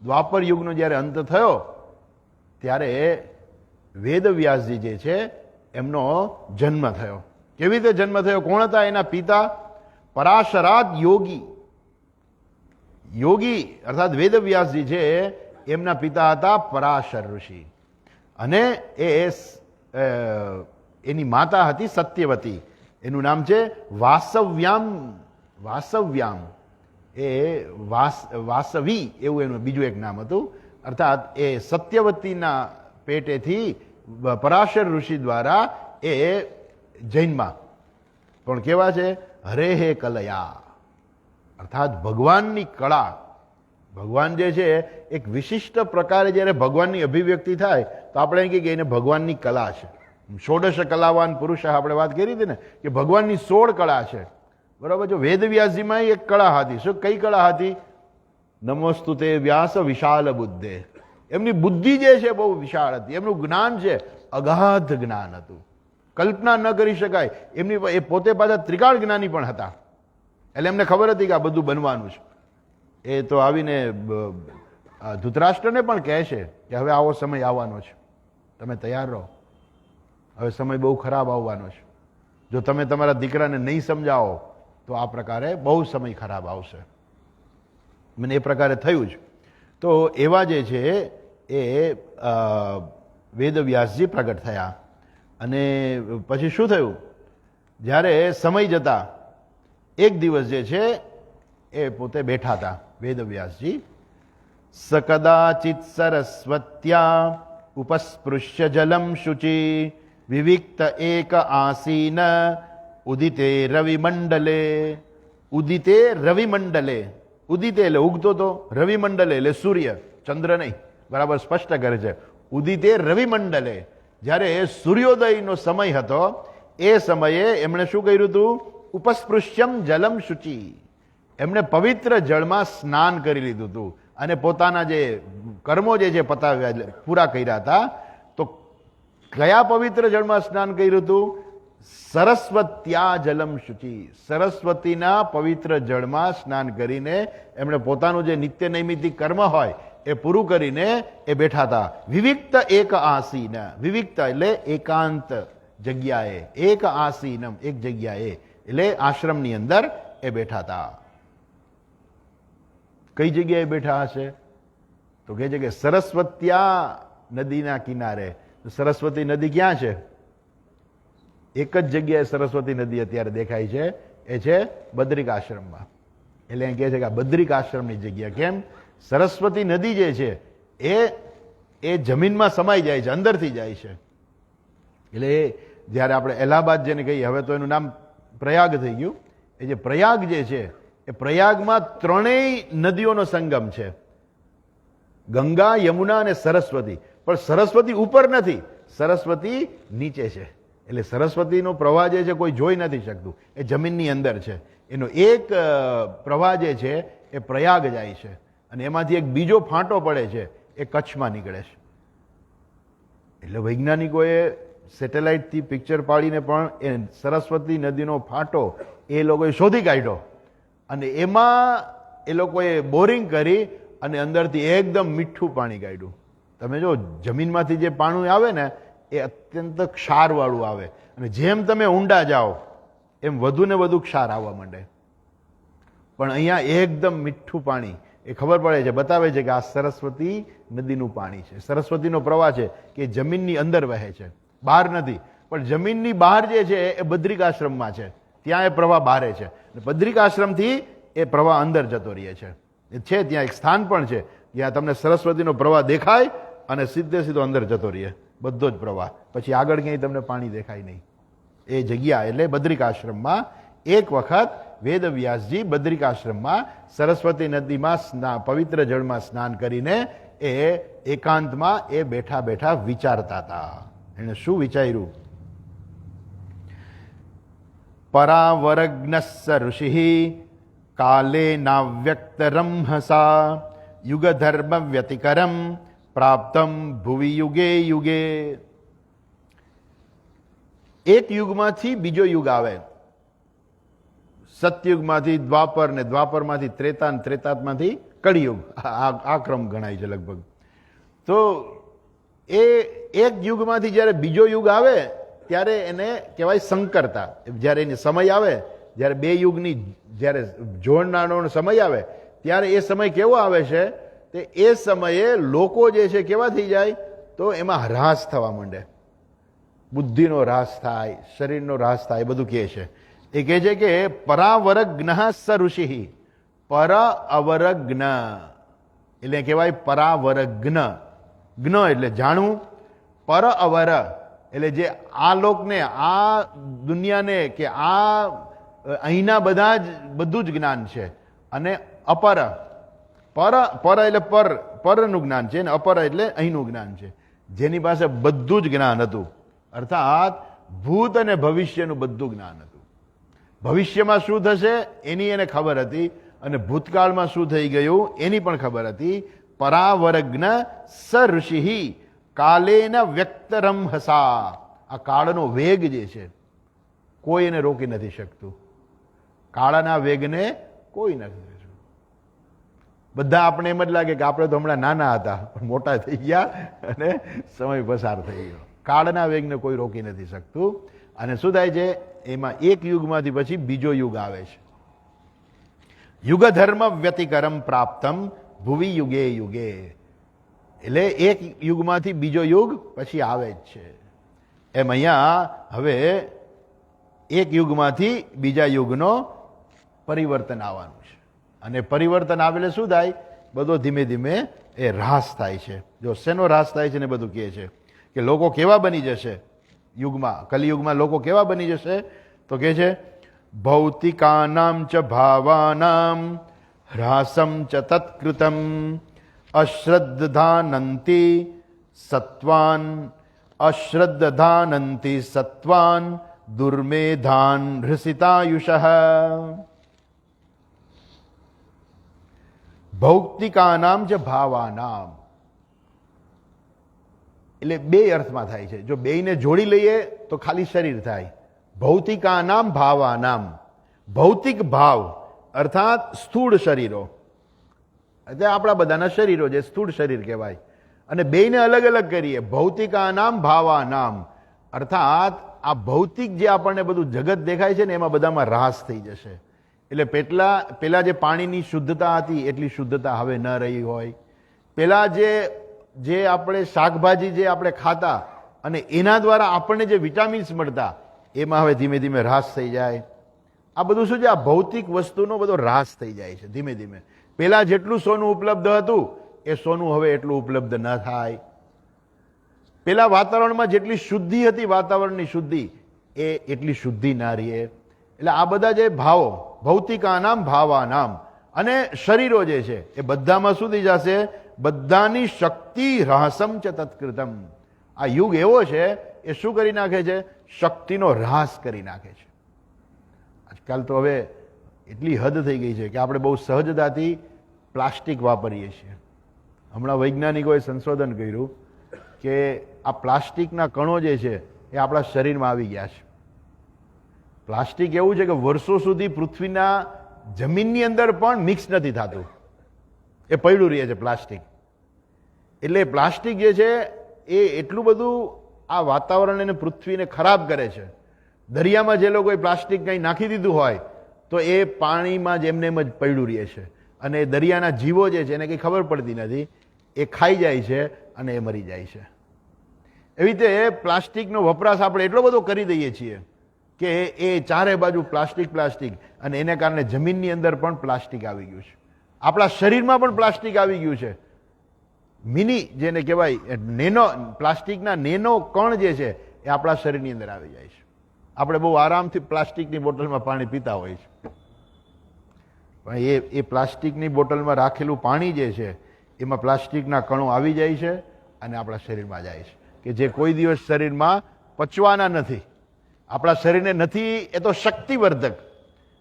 દ્વાપર યુગનો જ્યારે અંત થયો ત્યારે વેદવ્યાસજી જે છે એમનો જન્મ થયો. કેવી રીતે જન્મ થયો? કોણ હતા એના પિતા? પરાશરાદ યોગી. યોગી અર્થાત વેદવ્યાસજી છે એમના પિતા હતા પરાશર ઋષિ, અને એની માતા હતી સત્યવતી. એનું નામ છે વાસવ્યામ. વાસવ્યામ એ વાસવી એવું એનું બીજું એક નામ હતું. અર્થાત એ સત્યવતીના પેટેથી પરાશર ઋષિ દ્વારા એ જૈનમાં પણ કેવા છે? હરે હે કલયા, અર્થાત ભગવાનની કળા. ભગવાન જે છે એક વિશિષ્ટ પ્રકારે જ્યારે ભગવાનની અભિવ્યક્તિ થાય તો આપણે એમ કહીએ કે એને ભગવાનની કલા છે. ષોડશ કલાવાન પુરુષ આપણે વાત કરી હતી ને કે ભગવાનની 16 કળા છે. બરાબર? જો વેદવ્યાસજીમાં એક કળા હતી. શું? કઈ કળા હતી? નમોસ્તુ તે વ્યાસ વિશાલ બુદ્ધે. એમની બુદ્ધિ જે છે બહુ વિશાળ હતી. એમનું જ્ઞાન છે અગાધ જ્ઞાન હતું, કલ્પના ન કરી શકાય. એમની એ પોતે પાછા ત્રિકાળ જ્ઞાની પણ હતા. એટલે એમને ખબર હતી કે આ બધું બનવાનું છે. એ તો આવીને ધૃતરાષ્ટ્રને પણ કહે છે કે હવે આવો સમય આવવાનો છે, તમે તૈયાર રહો, હવે સમય બહુ ખરાબ આવવાનો છે. જો તમે તમારા દીકરાને નહીં સમજાવો તો આ પ્રકારે બહુ સમય ખરાબ આવશે. મને એ પ્રકારે થયું જ. તો એવા જે છે એ વેદવ્યાસજી પ્રગટ થયા. અને પછી શું થયું? જ્યારે સમય જતા એક દિવસ જે છે એ પોતે બેઠા હતા વેદવ્યાસજી. સકદાચિત સરસ્વત્યા ઉપસ્પૃશ્ય જલમ શુચિ વિવિક્ત એક આસીન ઉદિતે રવિમંડલે. ઉદિતે રવિમંડલે. ઉદિતે એટલે ઉગતો તો, રવિમંડલે એટલે સૂર્ય, ચંદ્ર નહીં. બરાબર સ્પષ્ટ કરે છે. ઉદિતે રવિમંડલે. જ્યારે સૂર્યોદયનો સમય હતો એ સમયે એમણે શું કર્યું હતું? ઉપસ્પૃશ્યમ જલમ શુચિ. એમણે પવિત્ર જળમાં સ્નાન કરી લીધું હતું અને પોતાના જે કર્મો જે છે પતાવ્યા, પૂરા કર્યા હતા. તો કયા પવિત્ર જળમાં સ્નાન કર્યું હતું? સરસ્વત્યા જલમ શુચિ. સરસ્વતીના પવિત્ર જળમાં સ્નાન કરીને એમણે પોતાનું જે નિત્ય નૈમિતિક કર્મ હોય એ પૂરું કરીને એ બેઠા હતા. વિવિક્ત એક આસીન. વિવિક્ત એટલે એકાંત જગ્યાએ, એક આસીનમ એક જગ્યાએ એટલે આશ્રમની અંદર એ બેઠા હતા. કઈ જગ્યાએ બેઠા હશે? તો કહે છે કે સરસ્વત્યા નદીના કિનારે. સરસ્વતી નદી ક્યાં છે? એક જ જગ્યાએ સરસ્વતી નદી અત્યારે દેખાય છે, એ છે બદ્રિક આશ્રમમાં. એટલે એમ કહે છે કે આ બદ્રિક આશ્રમની જગ્યા. કેમ? સરસ્વતી નદી જે છે એ જમીનમાં સમાઈ જાય છે, અંદરથી જાય છે. એટલે જ્યારે આપણે એલાહાબાદ જેને કહીએ, હવે તો એનું નામ પ્રયાગ થઈ ગયું. એ જે પ્રયાગ જે છે એ પ્રયાગમાં ત્રણેય નદીઓનો સંગમ છે, ગંગા, યમુના અને સરસ્વતી. પણ સરસ્વતી ઉપર નથી, સરસ્વતી નીચે છે. એટલે સરસ્વતીનો પ્રવાહ જે છે કોઈ જોઈ નથી શકતું, એ જમીનની અંદર છે. એનો એક પ્રવાહ જે છે એ પ્રયાગ જાય છે અને એમાંથી એક બીજો ફાંટો પડે છે, એ કચ્છમાં નીકળે છે. એટલે વૈજ્ઞાનિકોએ સેટેલાઇટથી પિક્ચર પાડીને પણ એ સરસ્વતી નદીનો ફાંટો એ લોકોએ શોધી કાઢ્યો અને એમાં એ લોકોએ બોરિંગ કરી અને અંદરથી એકદમ મીઠું પાણી કાઢ્યું. તમે જો જમીનમાંથી જે પાણી આવે ને એ અત્યંત ક્ષારવાળું આવે અને જેમ તમે ઊંડા જાઓ એમ વધુ ને વધુ ક્ષાર આવવા માંડે. પણ અહીંયા એકદમ મીઠું પાણી. એ ખબર પડે છે, બતાવે છે કે આ સરસ્વતી નદીનું પાણી છે. સરસ્વતીનો પ્રવાહ છે કે જમીનની અંદર વહે છે, બહાર નથી. પણ જમીનની બહાર જે છે એ બદ્રિક આશ્રમમાં છે, ત્યાં એ પ્રવાહ બહારે છે. બદ્રિક આશ્રમથી એ પ્રવાહ અંદર જતો રહે છે. ત્યાં એક સ્થાન પણ છે જ્યાં તમને સરસ્વતીનો પ્રવાહ દેખાય અને સીધો અંદર જતો રહે બધો જ પ્રવાહ. પછી આગળ ક્યાંય તમને પાણી દેખાય નહીં. એ જગ્યા એટલે બદ્રિક આશ્રમમાં એક વખત વેદવ્યાસજી બદ્રિક આશ્રમમાં સરસ્વતી નદીમાં પવિત્ર જળમાં સ્નાન કરીને એ એકાંતમાં એ બેઠા બેઠા વિચારતા હતા. એને શું વિચાર્યું? પરાવરગ્નસ્સ ઋષિ કાલે નાવ્યક્ત રંહસા યુગધર્મ વ્યતિકરમ પ્રાપ્તમ ભુવિ યુગે યુગે. એક યુગમાંથી બીજો યુગ આવે, સતયુગમાંથી દ્વાપર ને દ્વાપરમાંથી ત્રેતા ને ત્રેતામાંથી કળિયુગ, આ ક્રમ ગણાય છે લગભગ. તો એ એક યુગમાંથી જ્યારે બીજો યુગ આવે ત્યારે એને કહેવાય સંકરતા. જ્યારે એની સમય આવે, જ્યારે બે યુગની જ્યારે જોડનાનો સમય આવે ત્યારે એ સમય કેવો આવે છે, તે એ સમયે લોકો જે છે કેવા થઈ જાય, તો એમાં હ્રાસ થવા માંડે, બુદ્ધિનો હ્રાસ થાય, શરીરનો હ્રાસ થાય, બધું કહે છે. એ કહે છે કે પરાવરજ્ઞ સ ઋષિ, પર અવરજ્ઞ એટલે કહેવાય પરાવરજ્ઞ. જ્ઞ એટલે જાણવું, પર અવર એટલે જે આ લોકને, આ દુનિયાને કે આ અહીંના બધું જ જ્ઞાન છે, અને અપર, પર એટલે પરનું જ્ઞાન છે, ને અપર એટલે અહીંનું જ્ઞાન છે, જેની પાસે બધું જ જ્ઞાન હતું, અર્થાત ભૂત અને ભવિષ્યનું બધું જ્ઞાન હતું. ભવિષ્યમાં શું થશે એની એને ખબર હતી, અને ભૂતકાળમાં શું થઈ ગયું એની પણ ખબર હતી. પરાવરજ્ઞ સ ઋષિ કાલેન વ્યક્તરમ હસા. આ કાળનો વેગ જે છે કોઈ એને રોકી નથી શકતું. કાળના વેગને કોઈ નથી. બધા આપણે એમ જ લાગે કે આપણે તો હમણાં નાના હતા પણ મોટા થઈ ગયા અને સમય પસાર થઈ ગયો. કાળના વેગને કોઈ રોકી નથી શકતું. અને શું થાય છે, એમાં એક યુગમાંથી પછી બીજો યુગ આવે છે. યુગ ધર્મ વ્યતિકરમ પ્રાપ્તમ ભુવિ યુગે યુગે. એટલે એક યુગમાંથી બીજો યુગ પછી આવે જ છે. એમ અહીંયા હવે એક યુગમાંથી બીજા યુગનો પરિવર્તન આવવાનું છે. અને પરિવર્તન આવેલે શું થાય, બધો ધીમે ધીમે એ હ્રાસ થાય છે. જો શેનો હ્રાસ થાય છે ને બધું કહે છે કે લોકો કેવા બની જશે યુગમાં, કલિયુગમાં લોકો કેવા બની જશે, તો કહે છે ભૌતિકાનામ ચ ભાવાનામ હ્રાસમ ચ તત્કૃતમ અશ્રદ્ધાનંતી સત્વાન, અશ્રદ્ધાનંતી સત્વાન દુર્મેધાન હૃષિતાયુષ. ભૌતિકાનામ જ ભાવાનામ એટલે બે અર્થમાં થાય છે. જો બેયને જોડી લઈએ તો ખાલી શરીર થાય. ભૌતિકાનામ ભાવાનામ, ભૌતિક ભાવ અર્થાત સ્થૂળ શરીરો, એટલે આપણા બધાના શરીરો જે સ્થૂળ શરીર કહેવાય. અને બેયને અલગ અલગ કરીએ, ભૌતિકાનામ ભાવાનામ અર્થાત આ ભૌતિક જે આપણને બધું જગત દેખાય છે ને એમાં બધામાં હ્રાસ થઈ જશે. એટલે પેલા જે પાણીની શુદ્ધતા હતી એટલી શુદ્ધતા હવે ન રહી હોય. પેલા જે આપણે શાકભાજી જે આપણે ખાતા અને એના દ્વારા આપણને જે વિટામિન્સ મળતા એમાં હવે ધીમે ધીમે હ્રાસ થઈ જાય. આ બધું શું છે, આ ભૌતિક વસ્તુનો બધો હ્રાસ થઈ જાય છે ધીમે ધીમે. પેલા જેટલું સોનું ઉપલબ્ધ હતું એ સોનું હવે એટલું ઉપલબ્ધ ન થાય. પેલા વાતાવરણમાં જેટલી શુદ્ધિ હતી, વાતાવરણની શુદ્ધિ, એ એટલી શુદ્ધિ ના રહે. એટલે આ બધા જે ભાવો, ભૌતિકાનામ ભાવાનામ, અને શરીરો જે છે એ બધામાં શું થઈ જશે, બધાની શક્તિ હ્રાસમ ચ તત્કૃતમ. આ યુગ એવો છે એ શું કરી નાખે છે, શક્તિનો હ્રાસ કરી નાખે છે. આજકાલ તો હવે એટલી હદ થઈ ગઈ છે કે આપણે બહુ સહજતાથી પ્લાસ્ટિક વાપરીએ છીએ. હમણાં વૈજ્ઞાનિકોએ સંશોધન કર્યું કે આ પ્લાસ્ટિકના કણો જે છે એ આપણા શરીરમાં આવી ગયા છે. પ્લાસ્ટિક એવું છે કે વર્ષો સુધી પૃથ્વીના જમીનની અંદર પણ મિક્સ નથી થતું, એ પડ્યું રહે છે પ્લાસ્ટિક. એટલે પ્લાસ્ટિક જે છે એ એટલું બધું આ વાતાવરણ અને પૃથ્વીને ખરાબ કરે છે. દરિયામાં જે લોકોએ પ્લાસ્ટિક કંઈ નાખી દીધું હોય તો એ પાણીમાં જ એમને એમ જ પડ્યું રહે છે. અને દરિયાના જીવો જે છે એને કંઈ ખબર પડતી નથી, એ ખાઈ જાય છે અને એ મરી જાય છે. એવી રીતે પ્લાસ્ટિકનો વપરાશ આપણે એટલો બધો કરી દઈએ છીએ કે એ ચારે બાજુ પ્લાસ્ટિક, અને એને કારણે જમીનની અંદર પણ પ્લાસ્ટિક આવી ગયું છે. આપણા શરીરમાં પણ પ્લાસ્ટિક આવી ગયું છે. મિની જેને કહેવાય નેનો, પ્લાસ્ટિકના નેનો કણ જે છે એ આપણા શરીરની અંદર આવી જાય છે. આપણે બહુ આરામથી પ્લાસ્ટિકની બોટલમાં પાણી પીતા હોય છે, પણ એ પ્લાસ્ટિકની બોટલમાં રાખેલું પાણી જે છે એમાં પ્લાસ્ટિકના કણો આવી જાય છે અને આપણા શરીરમાં જાય છે, કે જે કોઈ દિવસ શરીરમાં પચવાના નથી. આપણા શરીરને નથી, એ તો શક્તિવર્ધક.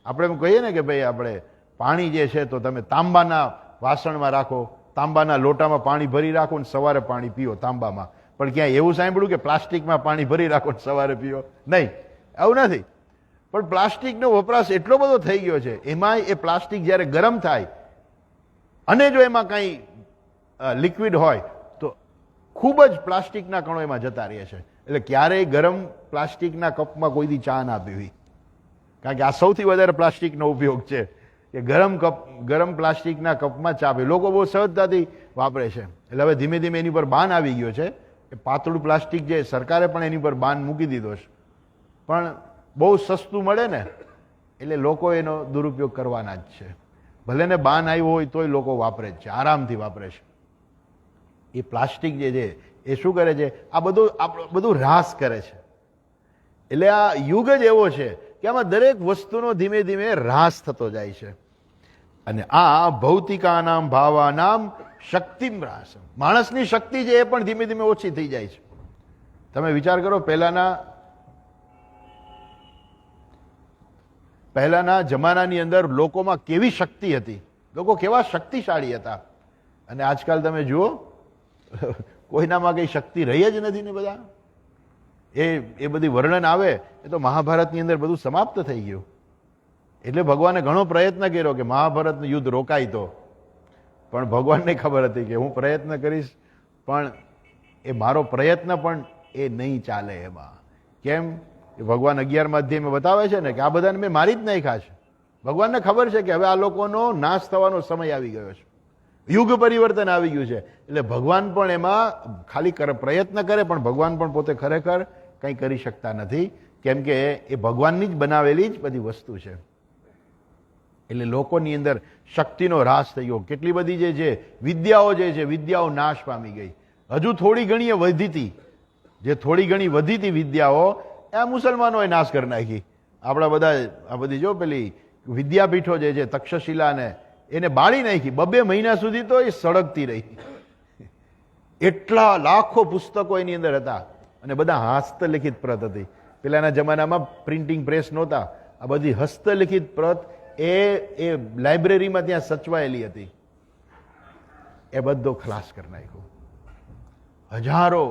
આપણે એમ કહીએ ને કે ભાઈ આપણે પાણી જે છે તો તમે તાંબાના વાસણમાં રાખો, તાંબાના લોટામાં પાણી ભરી રાખો ને સવારે પાણી પીઓ તાંબામાં, પણ ક્યાંય એવું સાંભળ્યું કે પ્લાસ્ટિકમાં પાણી ભરી રાખો ને સવારે પીઓ? નહીં, આવું નથી. પણ પ્લાસ્ટિકનો વપરાશ એટલો બધો થઈ ગયો છે, એમાંય એ પ્લાસ્ટિક જ્યારે ગરમ થાય અને જો એમાં કંઈ લિક્વિડ હોય તો ખૂબ જ પ્લાસ્ટિકના કણો એમાં જતા રહે છે. એટલે ક્યારેય ગરમ પ્લાસ્ટિકના કપમાં કોઈ દી ચા ના પીવી, કારણ કે આ સૌથી વધારે પ્લાસ્ટિકનો ઉપયોગ છે કે ગરમ પ્લાસ્ટિકના કપમાં ચા પીવી. લોકો બહુ સહજતાથી વાપરે છે. એટલે હવે ધીમે ધીમે એની પર બાન આવી ગયો છે. એ પાતળું પ્લાસ્ટિક જે સરકારે પણ એની પર બાન મૂકી દીધો છે, પણ બહુ સસ્તું મળે ને એટલે લોકો એનો દુરુપયોગ કરવાના જ છે. ભલે ને બાન આવ્યો હોય તોય લોકો વાપરે જ છે, આરામથી વાપરે છે. એ પ્લાસ્ટિક જે છે એ શું કરે છે? આ બધું રાસ કરે છે. એટલે આ યુગ જ એવો છે કે આમાં દરેક વસ્તુનો ધીમે ધીમે રાસ થતો જાય છે. અને આ ભૌતિકાનામ ભાવાનામ શક્તિમ રાસમ, માણસની શક્તિ છે એ પણ ધીમે ધીમે ઓછી થઈ જાય છે. તમે વિચાર કરો, પહેલાના જમાનાની અંદર લોકોમાં કેવી શક્તિ હતી, લોકો કેવા શક્તિશાળી હતા. અને આજકાલ તમે જુઓ કોઈનામાં કઈ શક્તિ રહી જ નથી ને. બધા એ બધી વર્ણન આવે એ તો મહાભારતની અંદર બધું સમાપ્ત થઈ ગયું. એટલે ભગવાને ઘણો પ્રયત્ન કર્યો કે મહાભારતનું યુદ્ધ રોકાય તો, પણ ભગવાનને ખબર હતી કે હું પ્રયત્ન કરીશ પણ એ મારો પ્રયત્ન પણ એ નહીં ચાલે એમાં. કેમ? ભગવાન 11મા અધ્યાયમાં બતાવે છે ને કે આ બધાને મેં મારી જ નાખ્યા છે. ભગવાનને ખબર છે કે હવે આ લોકોનો નાશ થવાનો સમય આવી ગયો છે, યુગ પરિવર્તન આવી ગયું છે. એટલે ભગવાન પણ એમાં ખાલી પ્રયત્ન કરે, પણ ભગવાન પણ પોતે ખરેખર કંઈ કરી શકતા નથી, કેમ કે એ ભગવાનની જ બનાવેલી જ બધી વસ્તુ છે. એટલે લોકોની અંદર શક્તિનો રાસ થઈ ગયો. કેટલી બધી જે છે વિદ્યાઓ જે છે, વિદ્યાઓ નાશ પામી ગઈ. હજુ થોડી ઘણી વધી હતી, જે થોડી ઘણી વધી હતી વિદ્યાઓ, આ મુસલમાનોએ નાશ કરી નાખી. આપણા બધા આ બધી જો પેલી વિદ્યાપીઠો જે છે તક્ષશિલાને એને બાળી નાખી. 2 મહિના સુધી તો એ સળગતી રહી. એટલા લાખો પુસ્તકો એની અંદર હતા અને બધા હસ્તલિખિત પ્રત હતી. પેલાના જમાનામાં પ્રિન્ટિંગ પ્રેસ નહોતા. આ બધી હસ્તલિખિત પ્રત એ લાઇબ્રેરીમાં ત્યાં સચવાયેલી હતી. એ બધો ખલાસ કરી નાખ્યો. હજારો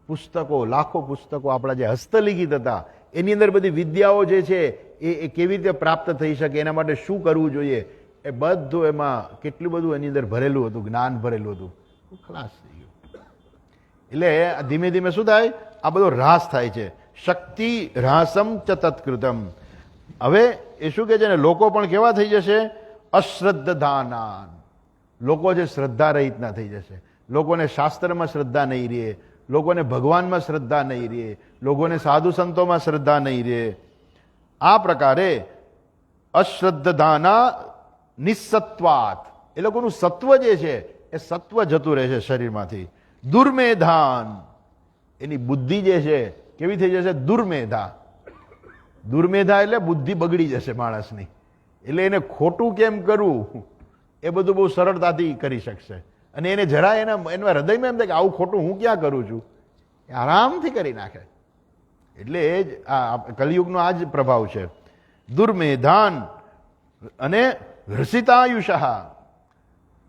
પુસ્તકો, લાખો પુસ્તકો આપણા જે હસ્તલિખિત હતા એની અંદર બધી વિદ્યાઓ જે છે એ કેવી રીતે પ્રાપ્ત થઈ શકે, એના માટે શું કરવું જોઈએ, એ બધું એમાં કેટલું બધું એની અંદર ભરેલું હતું, જ્ઞાન ભરેલું હતું, ખલાસ થઈ ગયું. એટલે ધીમે ધીમે શું થાય? આ બધો રાસ થાય છે. શક્તિ રાસમ ચ તત્કૃતમ. હવે એ શું કહે છે ને, લોકો પણ કેવા થઈ જશે? અશ્રદ્ધાનાન. લોકો જે શ્રદ્ધા રહિતના થઈ જશે. લોકોને શાસ્ત્રમાં શ્રદ્ધા નહીં રહે, લોકોને ભગવાનમાં શ્રદ્ધા નહીં રહે, લોકોને સાધુ સંતોમાં શ્રદ્ધા નહીં રહે. આ પ્રકારે અશ્રદ્ધાના નિસત્વાત, એ લોકોનું સત્વ જે છે એ સત્વ જતું રહે છે શરીરમાંથી. દુર્મેધાન, એની બુદ્ધિ જે છે કેવી થઈ જશે? દુર્મેધા. દુર્મેધા એટલે બુદ્ધિ બગડી જશે માણસની. એટલે એને ખોટું કેમ કરવું એ બધું બહુ સરળતાથી કરી શકશે. અને એને જરા એના હૃદયમાં એમ થાય કે આવું ખોટું હું ક્યાં કરું છું, એ આરામથી કરી નાખે. એટલે એ જ આ કલિયુગનો આ જ પ્રભાવ છે. દુર્મેધાન અને હૃષિતાયુષા,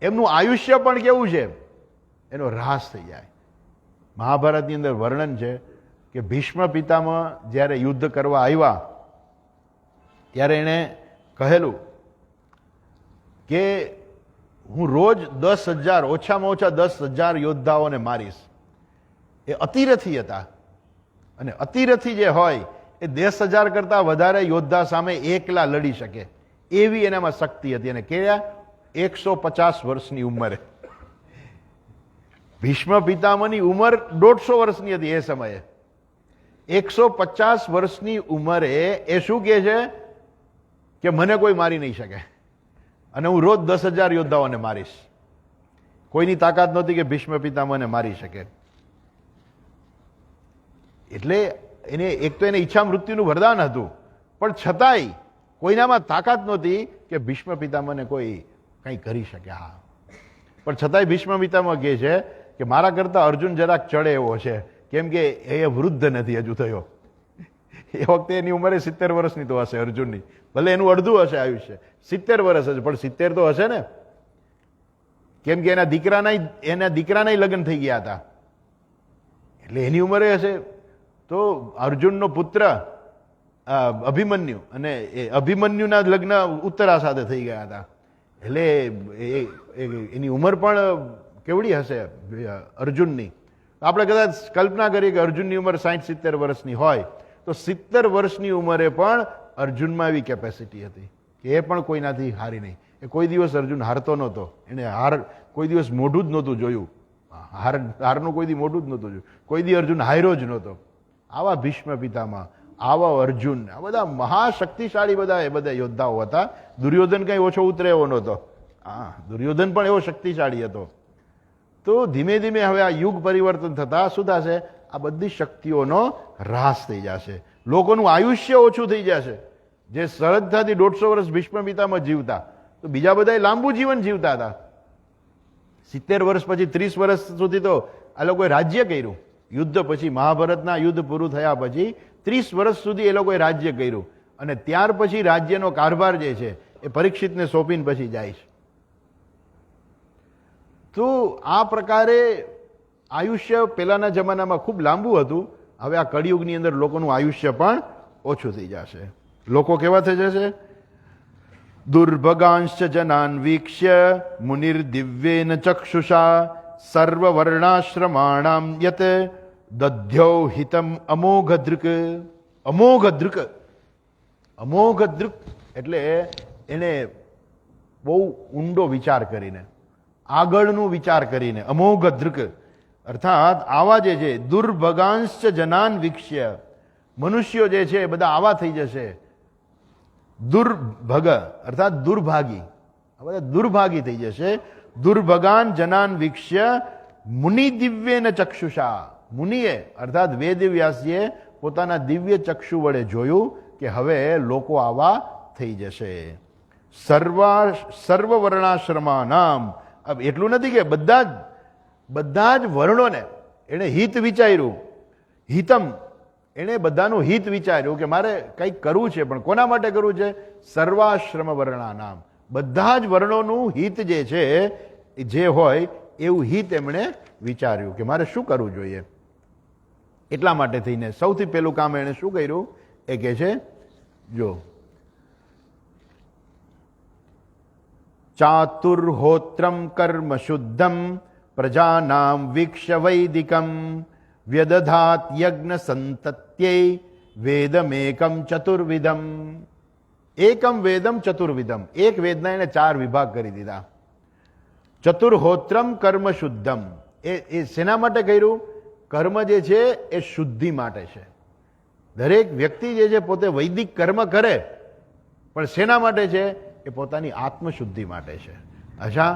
એમનું આયુષ્ય પણ કેવું છે? એનો રાસ થઈ જાય. મહાભારતની અંદર વર્ણન છે કે ભીષ્મ પિતામહ જ્યારે યુદ્ધ કરવા આવ્યા ત્યારે એણે કહેલું કે હું રોજ 10,000, ઓછામાં ઓછા 10,000 યોદ્ધાઓને મારીશ. એ અતિરથી હતા, અને અતિરથી જે હોય એ 10,000 કરતા વધારે યોદ્ધા સામે એકલા લડી શકે એવી એનામાં શક્તિ હતી. અને કેવા? 150 વર્ષની ઉંમરે. ભીષ્મ પિતામહની ઉંમર 150 વર્ષની હતી એ સમયે. 150 વર્ષની ઉંમરે એ શું કહે છે કે મને કોઈ મારી નહીં શકે અને હું રોજ 10,000 યોદ્ધાઓને મારીશ. કોઈની તાકાત નહોતી કે ભીષ્મ પિતામહને મારી શકે. એટલે એને એક તો એને ઈચ્છા મૃત્યુનું વરદાન હતું, પણ છતાંય કોઈનામાં તાકાત નહોતી કે ભીષ્મ પિતામહને કોઈ કંઈ કરી શકે. હા, પણ છતાંય ભીષ્મ પિતામહ કહે છે કે મારા કરતા અર્જુન જરાક ચડે એવો છે, કેમ કે એ વૃદ્ધ નથી હજુ થયો. એ વખતે એની ઉંમરે 70 વર્ષની તો હશે અર્જુનની, ભલે એનું અડધું હશે આયુષ્ય, 70 વર્ષ હશે, પણ 70 તો હશે ને, કેમ કે એના દીકરાના લગ્ન થઈ ગયા હતા. એટલે એની ઉંમરે હશે. તો અર્જુનનો પુત્ર અભિમન્યુ, અને એ અભિમન્યુના લગ્ન ઉત્તરા સાથે થઈ ગયા હતા. એટલે એની ઉંમર પણ કેવડી હશે અર્જુનની? આપણે કદાચ કલ્પના કરીએ કે અર્જુનની ઉંમર 60-70 વર્ષની હોય, તો 70 વર્ષની ઉંમરે પણ અર્જુનમાં એવી કેપેસિટી હતી કે એ પણ કોઈનાથી હારી નહીં. એ કોઈ દિવસ અર્જુન હારતો નહોતો. એને કોઈ દિવસ મોઢું જ નહોતું જોયું. હારનું કોઈ દી મોઢું જ નહોતું જોયું. કોઈ દી અર્જુન હાર્યો જ નહોતો. આવા ભીષ્મ પિતામહ, આવા અર્જુન, આ બધા મહાશક્તિશાળી બધા યોદ્ધાઓ હતા. દુર્યોધન કઈ ઓછો ઉતરે એવો નહોતો. હા, દુર્યોધન પણ એવો શક્તિશાળી હતો. તો ધીમે ધીમે હવે આ યુગ પરિવર્તન થતા શું થશે? આ બધી શક્તિઓનો હ્રાસ થઈ જશે. લોકોનું આયુષ્ય ઓછું થઈ જશે. જે સરળતાથી 150 વર્ષ ભીષ્મ પિતામહ જીવતા, તો બીજા બધા લાંબુ જીવન જીવતા હતા. 70 વર્ષ પછી 30 વર્ષ સુધી તો આ લોકોએ રાજ્ય કર્યું. યુદ્ધ પછી, મહાભારતના યુદ્ધ પૂરું થયા પછી 30 વર્ષ સુધી એ લોકોએ રાજ્ય કર્યું. અને ત્યાર પછી રાજ્યનો કારભાર જે છે એ પરીક્ષિતને સોંપીને પછી જાય છે. તો આ પ્રકારે આયુષ્ય પહેલાના જમાનામાં ખૂબ લાંબુ હતું. હવે આ કળિયુગની અંદર લોકોનું આયુષ્ય પણ ઓછું થઈ જશે. લોકો કેવા થઈ જશે? દુર્ભગાંશ જનાન વીક્ષ્ય મુનિર્દિવ્યેન ચક્ષુષા સર્વવર્ણાશ્રમાણામ યત દધ્યો હિતમ અમોઘદૃક. અમોઘદૃક, અમોઘદૃક એટલે એને બહુ ઊંડો વિચાર કરીને, આગળનું વિચાર કરીને અમોઘદૃક. અર્થાત આવા જે છે દુર્ભગાંશ જનાન વીક્ષ્ય, મનુષ્યો જે છે એ બધા આવા થઈ જશે. દુર્ભગ અર્થાત દુર્ભાગી, આ બધા દુર્ભાગી થઈ જશે. દુર્ભગાન જનાન વીક્ષ્ય મુનિ દિવ્યેન ચક્ષુષા. મુનિએ અર્થાત વેદવ્યાસજીએ પોતાના દિવ્ય ચક્ષુ વડે જોયું કે હવે લોકો આવા થઈ જશે. સર્વ વર્ણાશ્રમાનામ. એટલું નથી કે બધા જ વર્ણોને એને હિત વિચાર્યું. હિતમ, એણે બધાનું હિત વિચાર્યું કે મારે કંઈક કરવું છે, પણ કોના માટે કરવું છે? સર્વાશ્રમ વર્ણાનામ. બધા જ વર્ણોનું હિત જે છે, જે હોય એવું હિત એમણે વિચાર્યું કે મારે શું કરવું જોઈએ. એટલા માટે થઈને સૌથી પહેલું કામ એણે શું કર્યું? એ કહે છે, જો ચાતુર્હોત્રમ કર્મ શુદ્ધમ પ્રજાનામ વીક્ષ્ય વૈદિકમ વ્યદધાત યજ્ઞ સંતત્યૈ વેદમેકમ ચતુર્વિધમ. એકમ વેદમ ચતુર્વિધમ. એક વેદના એને 4 વિભાગ કરી દીધા. ચતુર્હોત્રમ કર્મ શુદ્ધમ. એ શેના માટે કર્યું? કર્મ જે છે એ શુદ્ધિ માટે છે. દરેક વ્યક્તિ જે છે પોતે વૈદિક કર્મ કરે, પણ શેના માટે છે? એ પોતાની આત્મશુદ્ધિ માટે છે. અચ્છા,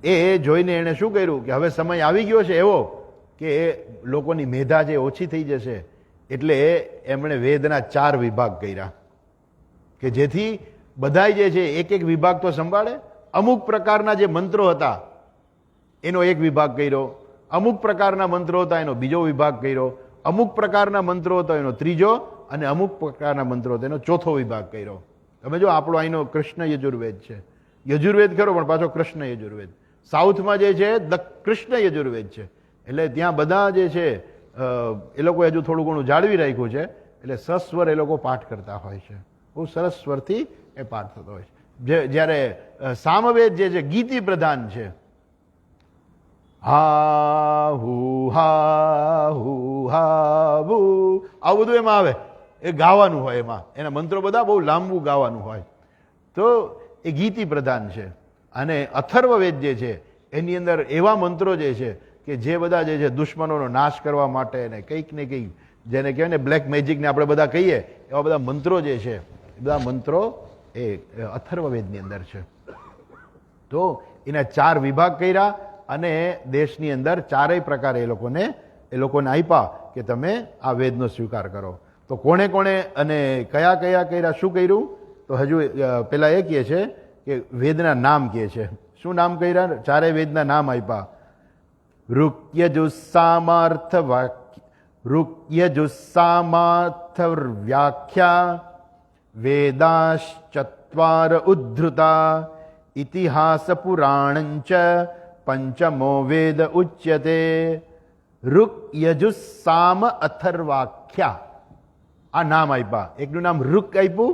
એ જોઈને એણે શું કર્યું કે હવે સમય આવી ગયો છે એવો કે લોકોની મેધા જે ઓછી થઈ જશે, એટલે એમણે વેદના 4 વિભાગ કર્યા કે જેથી બધાય જે છે એક એક વિભાગ તો સંભાળે. અમુક પ્રકારના જે મંત્રો હતા એનો એક વિભાગ કર્યો, અમુક પ્રકારના મંત્રો હતા એનો બીજો વિભાગ કર્યો, અમુક પ્રકારના મંત્રો હતો એનો ત્રીજો, અને અમુક પ્રકારના મંત્રો હતો એનો ચોથો વિભાગ કર્યો. તમે જો આપણો અહીંનો કૃષ્ણ યજુર્વેદ છે, યજુર્વેદ ખરો પણ પાછો કૃષ્ણ યજુર્વેદ. સાઉથમાં જે છે કૃષ્ણ યજુર્વેદ છે. એટલે ત્યાં બધા જે છે એ લોકો હજુ થોડું ઘણું જાળવી રાખ્યું છે. એટલે સસ્વર એ લોકો પાઠ કરતા હોય છે. બહુ સરસ સ્વરથી એ પાઠ થતો હોય છે. જ્યારે સામવેદ જે છે ગીતિ પ્રધાન છે. હા હુ હા હુ હા હુ, આવું બધું એમાં આવે. એ ગાવાનું હોય, એમાં એના મંત્રો બધા બહુ લાંબુ ગાવાનું હોય. તો એ ગીતિ પ્રધાન છે. અને અથર્વવેદ જે છે એની અંદર એવા મંત્રો જે છે કે જે બધા જે છે દુશ્મનોનો નાશ કરવા માટે ને કંઈક ને કંઈક, જેને કહેવાય ને બ્લેક મેજિકને આપણે બધા કહીએ, એવા બધા મંત્રો જે છે એ બધા મંત્રો એ અથર્વવેદની અંદર છે. તો એના 4 વિભાગ કર્યા અને દેશની અંદર 4 પ્રકાર એ લોકોને આપ્યા કે તમે આ વેદનો સ્વીકાર કરો. તો કોણે કોણે અને કયા કયા કર્યા, શું કર્યું? તો હજુ પેલા એ કહે છે કે વેદના નામ કહે છે. શું નામ કર્યા? 4 વેદના નામ આપ્યા. ઋક્યજુસ્સામાર્થ વ્યાખ્યા વેદાશ્ચત્વાર ઉદ્ધૃતા ઇતિહાસ પુરાણંચ પંચમો વેદ ઉચ્યતે. ઋક યજુસ સામ અથર્વાખ્યા આ નામ આપ્યા. એકનું નામ ઋક આપ્યું,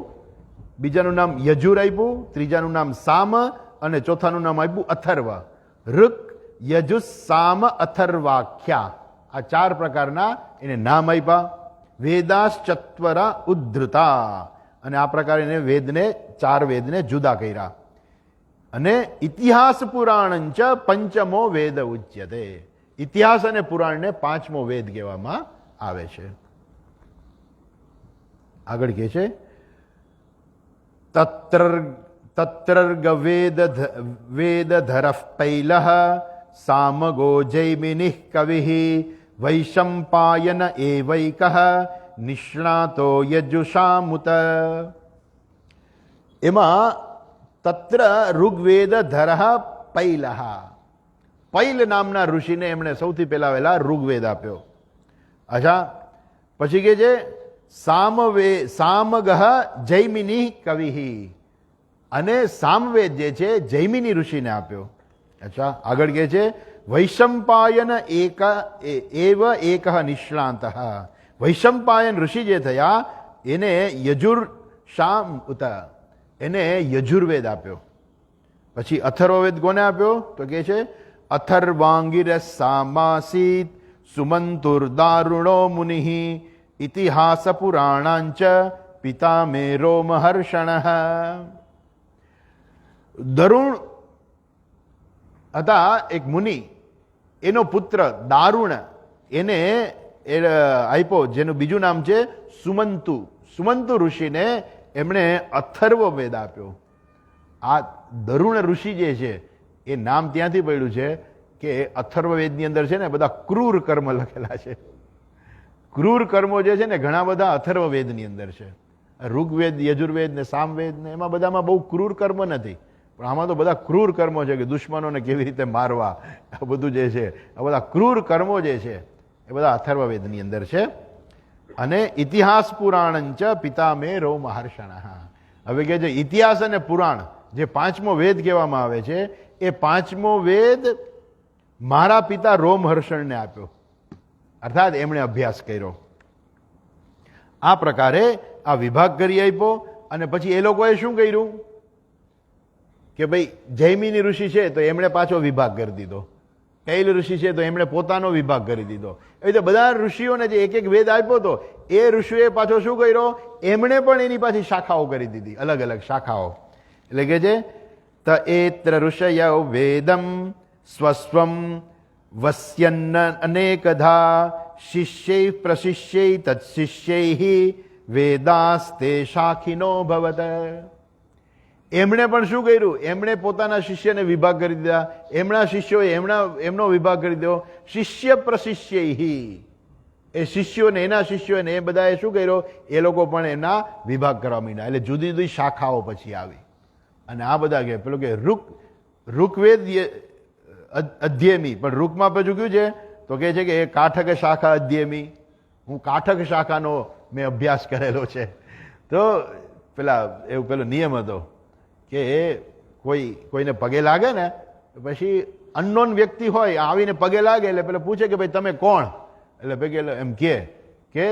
બીજાનું નામ યજુર આપ્યું, ત્રીજાનું નામ સામ અને ચોથાનું નામ આપ્યું અથર્વ. ઋક યજુસ સામ અથર્વાખ્યા આ 4 પ્રકારના એને નામ આપ્યા. વેદાશ્ચત્વરા ઉદ્ધૃતા અને આ પ્રકારે એને વેદને 4 વેદને જુદા કર્યા. અને ઇતિહાસ પુરાણંચ પંચમો વેદ ઉચ્યતે. ઇતિહાસ અને પુરાણને 5મો વેદ કહેવામાં આવે છે. આગળ કહે છે તત્રર્ગ વેદધર પૈલઃ સામગો જૈમિનિઃ કવિઃ વૈશંપાયન એવૈકઃ નિષ્ણાતો યજુષામુત. એમાં તત્ર ઋગ્વેદ ધરઃ પૈલઃ, પૈલ નામના ઋષિને એમણે સૌથી પહેલા વહેલા ઋગ્વેદ આપ્યો. અચ્છા, પછી કે છે સામગઃ જૈમિની કવિ, અને સામવેદ જે છે જૈમિની ઋષિને આપ્યો. અચ્છા, આગળ કે છે વૈશંપાયન એવ એકઃ નિષ્ણાંત. વૈશંપાયન ઋષિ જે થયા એને યજુર શામ ઉત, એને યજુર્વેદ આપ્યો. પછી અથર્વવેદ કોને આપ્યો તો કે છે અથર્વાંગિર સામાસીત સુમંતુર દારુણો મુનિઃ ઇતિહાસ પુરાણાંચ પિતામેરો મહર્ષણ. દરુણ હતા એક મુનિ, એનો પુત્ર દારુણ એને આપ્યો, જેનું બીજું નામ છે સુમંતુ. સુમંતુ ઋષિને એમણે અથર્વવેદ આપ્યો. આ દરુણ ઋષિ જે છે એ નામ ત્યાંથી પડ્યું છે કે અથર્વવેદની અંદર છે ને બધા ક્રૂર કર્મ લખેલા છે. ક્રૂર કર્મો જે છે ને ઘણા બધા અથર્વવેદની અંદર છે. ઋગ્વેદ, યજુર્વેદ ને સામવેદ ને એમાં બધામાં બહુ ક્રૂર કર્મ નથી, પણ આમાં તો બધા ક્રૂર કર્મો છે કે દુશ્મનોને કેવી રીતે મારવા, આ બધું જે છે આ બધા ક્રૂર કર્મો જે છે એ બધા અથર્વવેદની અંદર છે. અને ઇતિહાસ પુરાણંચ પિતામેરો મહર્ષણ. હવે કે છે ઇતિહાસ અને પુરાણ જે 5મો વેદ કહેવામાં આવે છે, એ 5મો વેદ મારા પિતા રોમહર્ષણને આપ્યો, અર્થાત એમણે અભ્યાસ કર્યો. આ પ્રકારે આ વિભાગ કરી આપ્યો. અને પછી એ લોકોએ શું કર્યું કે ભાઈ જૈમિની ઋષિ છે તો એમણે પાછો વિભાગ કરી દીધો, કૈલ ઋષિ છે તો એમણે પોતાનો વિભાગ કરી દીધો. એ રીતે બધા ઋષિઓને જે એક એક વેદ આપ્યો હતો એ ઋષિએ પાછો શું કર્યો, એમણે પણ એની પાછી શાખાઓ કરી દીધી, અલગ અલગ શાખાઓ. એટલે કે છે ત એત્ર ઋષયો વેદમ સ્વસ્વમ વસ્યન્ન અનેકધા શિષ્યૈ પ્રશિષ્યૈ તત્શિષ્યૈ વેદાસ્તે શાખિનો ભવત. એમણે પણ શું કર્યું, એમણે પોતાના શિષ્યને વિભાગ કરી દીધા, એમના શિષ્યોએ એમનો વિભાગ કરી દીધો. શિષ્ય પ્રશિષ્યૈ, એ શિષ્યોને એના શિષ્યોને એ બધાએ શું કર્યો, એ લોકો પણ એના વિભાગ કરવા માંડ્યા. એટલે જુદી જુદી શાખાઓ પછી આવી. અને આ બધા કે પેલું કે ઋગ્વેદ અધ્યેમી, પણ ઋકમાં પછી કયું છે તો કે છે કે એ કાઠક શાખા અધ્યેમી, હું કાઠક શાખાનો મેં અભ્યાસ કરેલો છે. તો એવું પેલો નિયમ હતો કે કોઈને પગે લાગે ને પછી અનનોન વ્યક્તિ હોય આવીને પગે લાગે એટલે પેલો પૂછે કે ભાઈ તમે કોણ, એટલે પેલો એમ કે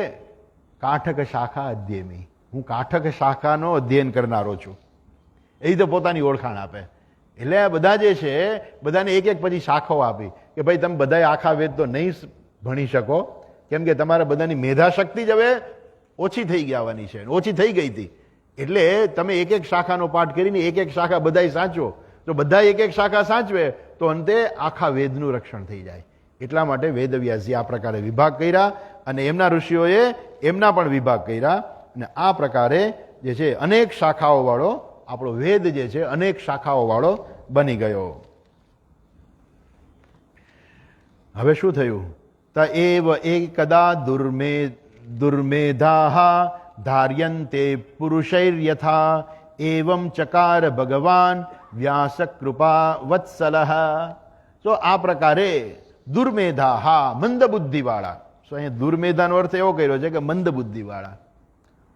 કાઠક શાખા અધ્યેમી, હું કાઠક શાખાનો અધ્યયન કરનારો છું. એ રીતે પોતાની ઓળખાણ આપે. એટલે આ બધા જે છે બધાને એક એક પછી શાખાઓ આપી કે ભાઈ તમે બધા આખા વેદ તો નહીં ભણી શકો, કેમ કે તમારા બધાની મેધા શક્તિ જ હવે ઓછી થઈ ગયાવાની છે, ઓછી થઈ ગઈ હતી. એટલે તમે એક એક શાખાનો પાઠ કરીને એક એક શાખા બધાય સાચવો, તો બધા એક એક શાખા સાચવે તો અંતે આખા વેદનું રક્ષણ થઈ જાય. એટલા માટે વેદવ્યાસજી આ પ્રકારે વિભાગ કર્યા અને એમના ઋષિઓએ એમના પણ વિભાગ કર્યા. અને આ પ્રકારે જે છે અનેક શાખાઓ વાળો આપણો વેદ જે છે અનેક શાખાઓ વાળો બની ગયો. હવે શું થયું, ત એવ એકદા દુર્મેધાઃ ધાર્યન્તે પુરુષૈર્યથા એવં ચકાર ભગવાન વ્યાસ કૃપા વત્સલઃ. તો આ પ્રકારે દુર્મેધાઃ મંદ બુદ્ધિવાળા, અહીંયા દુર્મેધાનો અર્થ એવો કર્યો છે કે મંદ બુદ્ધિવાળા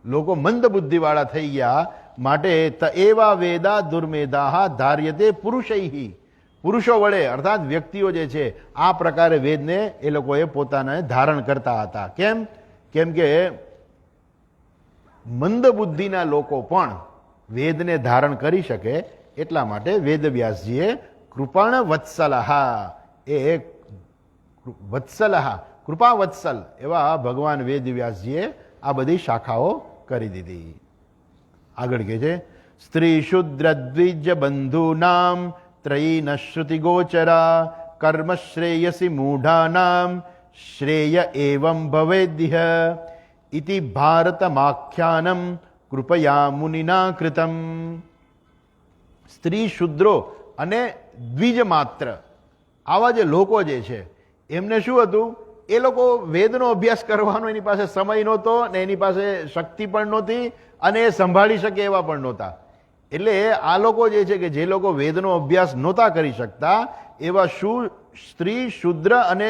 લોકો મંદ બુદ્ધિવાળા થઈ ગયા માટે ત એવા વેદા દુર્મેધાઃ ધાર્યતે પુરુષૈઃ, પુરુષો વડે અર્થાત વ્યક્તિઓ જે છે આ પ્રકારે વેદને એ લોકોએ પોતાને ધારણ કરતા હતા. કેમ કે મંદ બુદ્ધિના લોકો પણ વેદને ધારણ કરી શકે એટલા માટે વેદવ્યાસજીએ કૃપણ વત્સલહ એ વત્સલહ કૃપા વત્સલ એવા ભગવાન વેદવ્યાસજીએ આ બધી શાખાઓ કરી દીધી. આગળ કહે છે સ્ત્રી શુદ્ર દ્વિજ બંધુનામ ત્રયી શ્રુતિ ગોચરા કર્મ શ્રેયસી મૂઢાનામ શ્રેય એવં ભવેદ્ય ઇતિ ભારતમાખ્યાનમ કૃપયા મુનિના કૃતમ. સ્ત્રી શુદ્રો અને દ્વિજ માત્ર આવા જે લોકો જે છે એમને શું હતું, એ લોકો વેદનો અભ્યાસ કરવાનો એની પાસે સમય નહોતો ને એની પાસે શક્તિ પણ નહોતી અને એ સંભાળી શકે એવા પણ નહોતા. એટલે આ લોકો જે છે કે જે લોકો વેદનો અભ્યાસ નહોતા કરી શકતા એવા સ્ત્રી શુદ્ર અને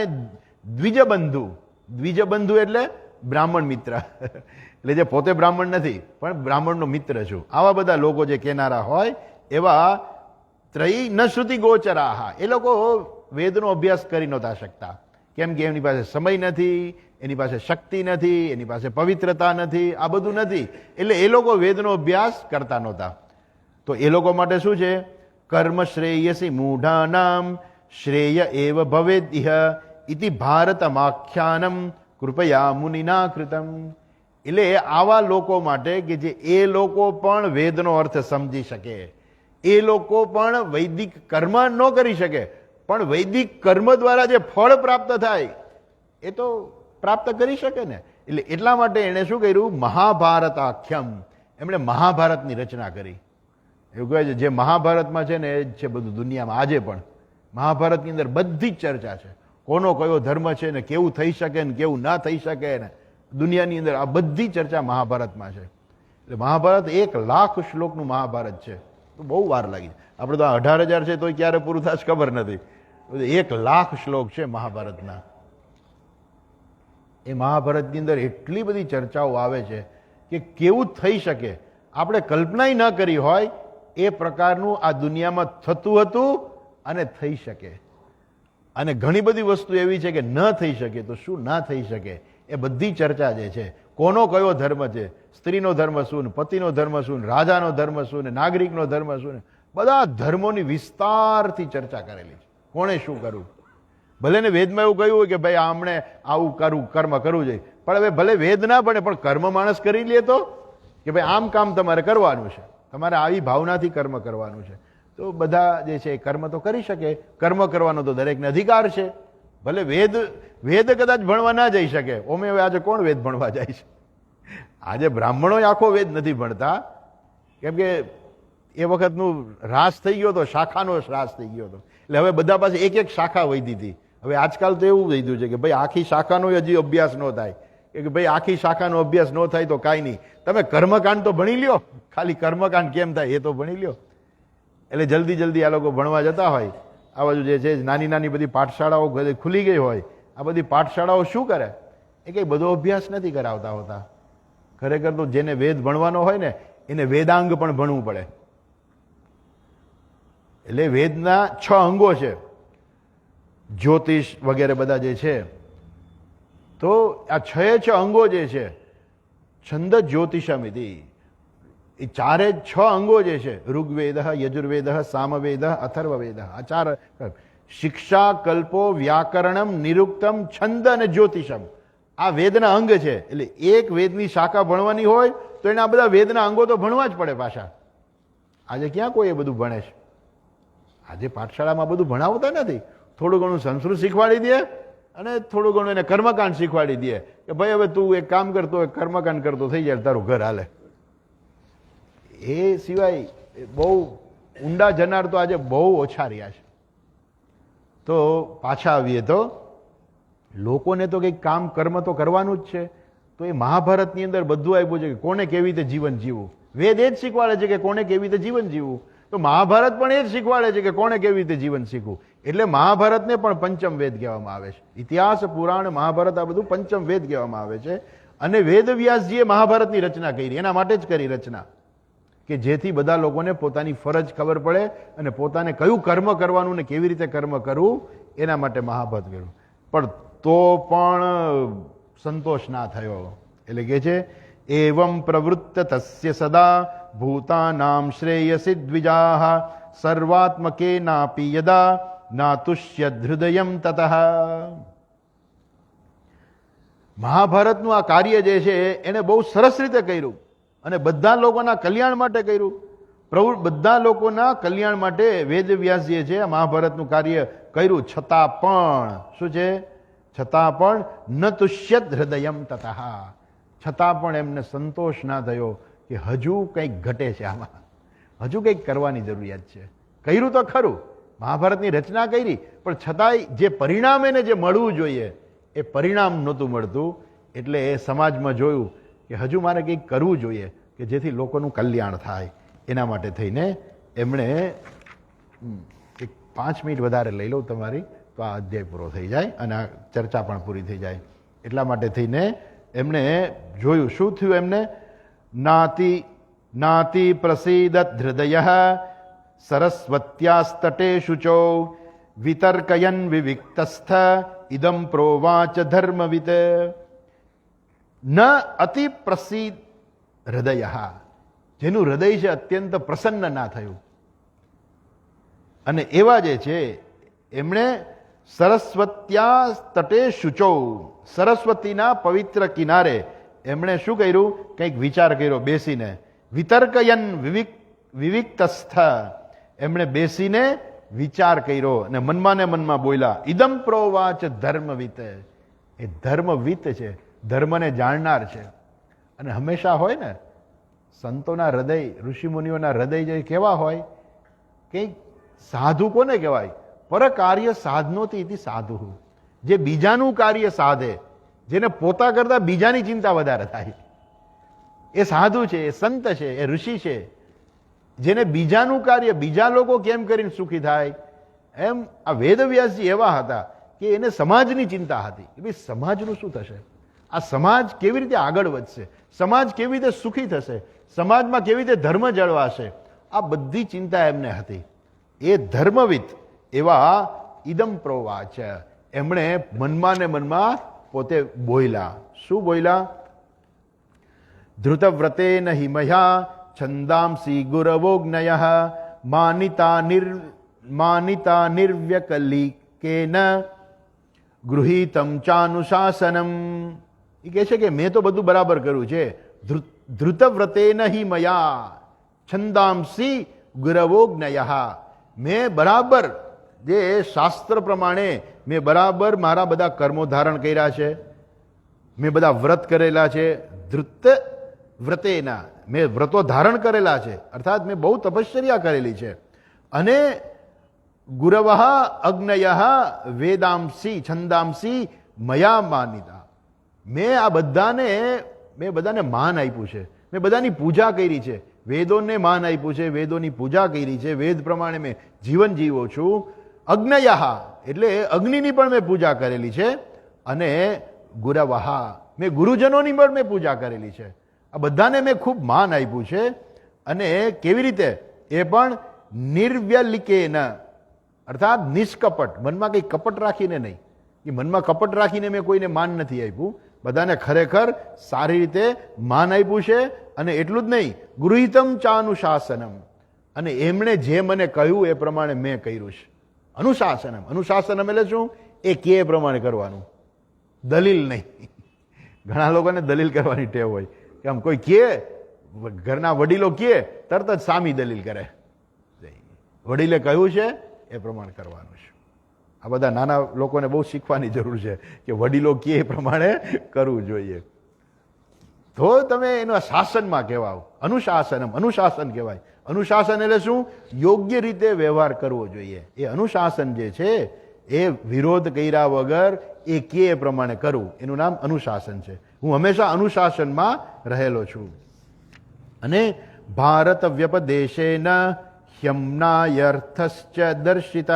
દ્વિજબંધુ. દ્વિજબંધુ એટલે બ્રાહ્મણ મિત્ર, એટલે જે પોતે બ્રાહ્મણ નથી પણ બ્રાહ્મણનો મિત્ર છું, આવા બધા લોકો જે કેનારા હોય એવા ત્રયી ન શ્રુતિ ગોચરાહ, એ લોકો વેદનો અભ્યાસ કરી નહોતા શકતા. કેમ કે એમની પાસે સમય નથી, એની પાસે શક્તિ નથી, એની પાસે પવિત્રતા નથી, આ બધું નથી, એટલે એ લોકો વેદનો અભ્યાસ કરતા નહોતા. તો એ લોકો માટે શું છે, કર્મ શ્રેયસી મૂઢાનામ શ્રેય એવ ભવેદ્ય ઇતિ ભારતમાખ્યાનમ કૃપયા મુનિના કૃતમ. એટલે આવા લોકો માટે કે જે એ લોકો પણ વેદનો અર્થ સમજી શકે, એ લોકો પણ વૈદિક કર્મ ન કરી શકે પણ વૈદિક કર્મ દ્વારા જે ફળ પ્રાપ્ત થાય એ તો પ્રાપ્ત કરી શકે ને. એટલે એટલા માટે એણે શું કર્યું, મહાભારતાખ્યમ, એમણે મહાભારતની રચના કરી. એવું કહે છે જે મહાભારતમાં છે ને એ જ છે બધું દુનિયામાં. આજે પણ મહાભારતની અંદર બધી જ ચર્ચા છે, કોનો કયો ધર્મ છે ને કેવું થઈ શકે ને કેવું ના થઈ શકે ને દુનિયાની અંદર આ બધી ચર્ચા મહાભારતમાં છે. એટલે મહાભારત 1,00,000 શ્લોકનું મહાભારત છે. તો બહુ વાર લાગી. આપણે તો 18,000 છે તો ક્યારે પૂરું થશે ખબર નથી. 1,00,000 શ્લોક છે મહાભારતના. એ મહાભારતની અંદર એટલી બધી ચર્ચાઓ આવે છે કે કેવું થઈ શકે, આપણે કલ્પના ન કરી હોય એ પ્રકારનું આ દુનિયામાં થતું હતું અને થઈ શકે. અને ઘણી બધી વસ્તુ એવી છે કે ન થઈ શકે તો શું ના થઈ શકે એ બધી ચર્ચા જે છે, કોનો કયો ધર્મ છે, સ્ત્રીનો ધર્મ શું ને પતિનો ધર્મ શું ને રાજાનો ધર્મ શું ને નાગરિકનો ધર્મ શું ને બધા ધર્મોની વિસ્તારથી ચર્ચા કરેલી છે. કોણે શું કરવું, ભલે ને વેદમાં એવું કહ્યું હોય કે ભાઈ આમણે આવું કરવું, કર્મ કરવું જોઈએ, પણ હવે ભલે વેદ ના બને પણ કર્મ માણસ કરી લે તો કે ભાઈ આમ કામ તમારે કરવાનું છે, તમારે આવી ભાવનાથી કર્મ કરવાનું છે, તો બધા જે છે કર્મ તો કરી શકે. કર્મ કરવાનો તો દરેકને અધિકાર છે. ભલે વેદ કદાચ ભણવા ના જઈ શકે, ઓમે હવે આજે કોણ વેદ ભણવા જાય છે? આજે બ્રાહ્મણો આખો વેદ નથી ભણતા, કેમ કે એ વખતનું હ્રાસ થઈ ગયો હતો, શાખાનો હ્રાસ થઈ ગયો હતો. એટલે હવે બધા પાસે એક એક શાખા વધી હતી. હવે આજકાલ તો એવું થઈ ગયું છે કે ભાઈ આખી શાખાનો હજી અભ્યાસ ન થાય, કે ભાઈ આખી શાખાનો અભ્યાસ ન થાય તો કાંઈ નહીં, તમે કર્મકાંડ તો ભણી લ્યો, ખાલી કર્મકાંડ કેમ થાય એ તો ભણી લ્યો. એટલે જલ્દી આ લોકો ભણવા જતા હોય. આ બાજુ જે છે નાની નાની બધી પાઠશાળાઓ ખુલી ગઈ હોય, આ બધી પાઠશાળાઓ શું કરે, એ કંઈ બધો અભ્યાસ નથી કરાવતા હોતા. ખરેખર તો જેને વેદ ભણવાનો હોય ને એને વેદાંગ પણ ભણવું પડે. એટલે વેદના 6 અંગો છે, જ્યોતિષ વગેરે બધા જે છે. તો આ 6 અંગો જે છે, છંદ જ્યોતિષમિતિ, એ 6 અંગો જે છે, ઋગ્વેદ, યજુર્વેદ, સામવેદ, અથર્વવેદ, આ 4 શિક્ષા, કલ્પો, વ્યાકરણમ, નિરુક્તમ, છંદ અને જ્યોતિષમ, આ વેદના અંગ છે. એટલે એક વેદની શાખા ભણવાની હોય તો એને આ બધા વેદના અંગો તો ભણવા જ પડે પાછા. આજે ક્યાં કોઈ એ બધું ભણે છે? આજે પાઠશાળામાં બધું ભણાવતા નથી. થોડું ઘણું સંસ્કૃત શીખવાડી દે અને થોડું ઘણું એને કર્મકાંડ શીખવાડી દે કે ભાઈ હવે તું એક કામ કરતો, એક કર્મકાંડ કરતો થઈ જાય, તારું ઘર હાલે. એ સિવાય બહુ ઊંડા જનાર તો આજે બહુ ઓછા રહ્યા છે. તો પાછા આવીએ તો લોકોને તો કંઈક કામ કર્મ તો કરવાનું જ છે. તો એ મહાભારતની અંદર બધું આપ્યું છે કે કોને કેવી રીતે જીવન જીવવું. વેદ એ જ શીખવાડે છે કે કોને કેવી રીતે જીવન જીવવું. તો મહાભારત પણ એ જ શીખવાડે છે કે કોને કેવી રીતે જીવન શીખવું. એટલે મહાભારતને પણ પંચમ વેદ કહેવામાં આવે છે. ઇતિહાસ, પુરાણ, મહાભારત આ બધું પંચમ વેદ કહેવામાં આવે છે. અને વેદવ્યાસજીએ મહાભારતની રચના કરી, એના માટે જ કરી રચના. કે જેથી બધા લોકોને પોતાની ફરજ ખબર પડે અને પોતાને કયું કર્મ કરવાનું ને કેવી રીતે કર્મ કરવું એના માટે મહાભારત કર્યું. પણ તો પણ સંતોષ ના થયો. એટલે કે છે એવમ પ્રવૃત્ત તસ્ય સદા ભૂતાનામ શ્રેયસી દ્વિજાહ સર્વાત્મકે નાપી યદા નાતુષ્યદ હૃદયમ તતઃ. મહાભારતનું આ કાર્ય જે છે એને બહુ સરસ રીતે કર્યું અને બધા લોકોના કલ્યાણ માટે કર્યું. બધા લોકોના કલ્યાણ માટે વેદવ્યાસજીએ છે આ મહાભારતનું કાર્ય કર્યું. છતાં પણ શું છે? છતાં પણ ન તુષ્યત હૃદયમ તતઃ. છતાં પણ એમને સંતોષ ના થયો કે હજુ કંઈક ઘટે છે, આમાં હજુ કંઈક કરવાની જરૂરિયાત છે. કર્યું તો ખરું, મહાભારતની રચના કરી, પણ છતાંય જે પરિણામ એને જે મળવું જોઈએ એ પરિણામ નહોતું મળતું. એટલે એ સમાજમાં જોયું કે હજુ મારે કંઈક કરવું જોઈએ કે જેથી લોકોનું કલ્યાણ થાય. એના માટે થઈને એમણે એક 5 મિનિટ વધારે લઈ લઉં તમારી, તો આ અધ્યાય પૂરો થઈ જાય અને આ ચર્ચા પણ પૂરી થઈ જાય. એટલા માટે થઈને એમણે જોયું શું થયું. એમને નાતિ પ્રસીદત હૃદય સરસ્વત્યાસ્તટે શુચો વિતર્કયન વિવિક્તસ્થ ઇદમ પ્રોવાચ ધર્મવિત. ન અતિ પ્રસિદ્ધ હૃદય, જેનું હૃદય છે અત્યંત પ્રસન્ન ના થયું. અને એવા જે છે એમણે સરસ્વત્યા તટે શુચો, સરસ્વતીના પવિત્ર કિનારે એમણે શું કર્યું? કંઈક વિચાર કર્યો બેસીને. વિતર્કયન વિવિક્તસ્થ, એમણે બેસીને વિચાર કર્યો અને મનમાં ને મનમાં બોલ્યા ઇદમ પ્રોવાચ ધર્મવિત. એ ધર્મવિત છે, ધર્મને જાણનાર છે. અને હંમેશા હોય ને સંતોના હૃદય, ઋષિમુનિઓના હૃદય જે કેવા હોય કે સાધુ કોને કહેવાય? પર કાર્ય સાધનોથી ઇતિ સાધુ, જે બીજાનું કાર્ય સાધે, જેને પોતા કરતા બીજાની ચિંતા વધારે થાય, એ સાધુ છે, એ સંત છે, એ ઋષિ છે. જેને બીજાનું કાર્ય, બીજા લોકો કેમ કરીને સુખી થાય, એમ આ વેદવ્યાસજી એવા હતા કે એને સમાજની ચિંતા હતી કે ભાઈ સમાજનું શું થશે, આ સમાજ કેવી રીતે આગળ વધશે, સમાજ કેવી રીતે સુખી થશે, સમાજમાં કેવી રીતે ધર્મ જળવાશે, આ બધી ચિંતા એમને હતી. એ ધર્મવિદ એવા ઇદમ પ્રોવાચ, એમણે મનમાં ને મનમાં પોતે બોલ્યા. શું બોલ્યા? ધૃતવ્રતેન હિ મયા છંદાંસી ગુરવોજ્ઞય માનિતા નિર્વ્યકલિકેન ગૃહીતમ ચાનુશાસનમ. એ કહે છે કે મેં તો બધું બરાબર કર્યું છે. ધૃતવ્રતેન હિ મયા છંદાંસી ગુરવોજ્ઞય, મેં બરાબર જે શાસ્ત્ર પ્રમાણે મેં બરાબર મારા બધા કર્મો ધારણ કર્યા છે, મેં બધા વ્રત કરેલા છે. ધૃત વ્રતેના, મેં વ્રતો ધારણ કરેલા છે, અર્થાત મેં બહુ તપશ્ચર્યા કરેલી છે. અને ગુરવ અગ્નય વેદાંસી છંદાંસી મયા માનિતા, મેં બધાને માન આપ્યું છે, મેં બધાની પૂજા કરી છે, વેદોને માન આપ્યું છે, વેદોની પૂજા કરી છે, વેદ પ્રમાણે મેં જીવન જીવો છું. અગ્નય એટલે અગ્નિની પણ મેં પૂજા કરેલી છે. અને ગુરવ, મેં ગુરુજનોની પણ મેં પૂજા કરેલી છે. આ બધાને મેં ખૂબ માન આપ્યું છે. અને કેવી રીતે? એ પણ નિર્વ્યલિકેન, અર્થાત નિષ્કપટ, મનમાં કંઈ કપટ રાખીને નહીં. એ મનમાં કપટ રાખીને મેં કોઈને માન નથી આપ્યું, બધાને ખરેખર સારી રીતે માન આપ્યું છે. અને એટલું જ નહીં, ગૃહીતમ ચાનુશાસનમ, અને એમણે જે મને કહ્યું એ પ્રમાણે મેં કર્યું છે. અનુશાસનમ, અનુશાસનમ એટલે શું? એ કે પ્રમાણે કરવાનું, દલીલ નહીં. ઘણા લોકોને દલીલ કરવાની ટેવ હોય કે આમ કોઈ કે, ઘરના વડીલો કે તરત જ સામી દલીલ કરે. વડીલે કહ્યું છે એ પ્રમાણે કરવાનું છે. આ બધા નાના લોકોને બહુ શીખવાની જરૂર છે કે વડીલો કે એ પ્રમાણે કરવું જોઈએ. તો તમે એના શાસનમાં કહેવાઓ. અનુશાસનમ, અનુશાસન કહેવાય. અનુશાસન એટલે શું? યોગ્ય રીતે વ્યવહાર કરવો જોઈએ. એ અનુશાસન જે છે એ વિરોધ કર્યા વગર એ કે પ્રમાણે કરવું, એનું નામ અનુશાસન છે. હું હંમેશા અનુશાસનમાં રહેલો છું. અને ભારત વ્યપદેશેન હ્યમ્નાયર્થશ્ચ દર્શિતઃ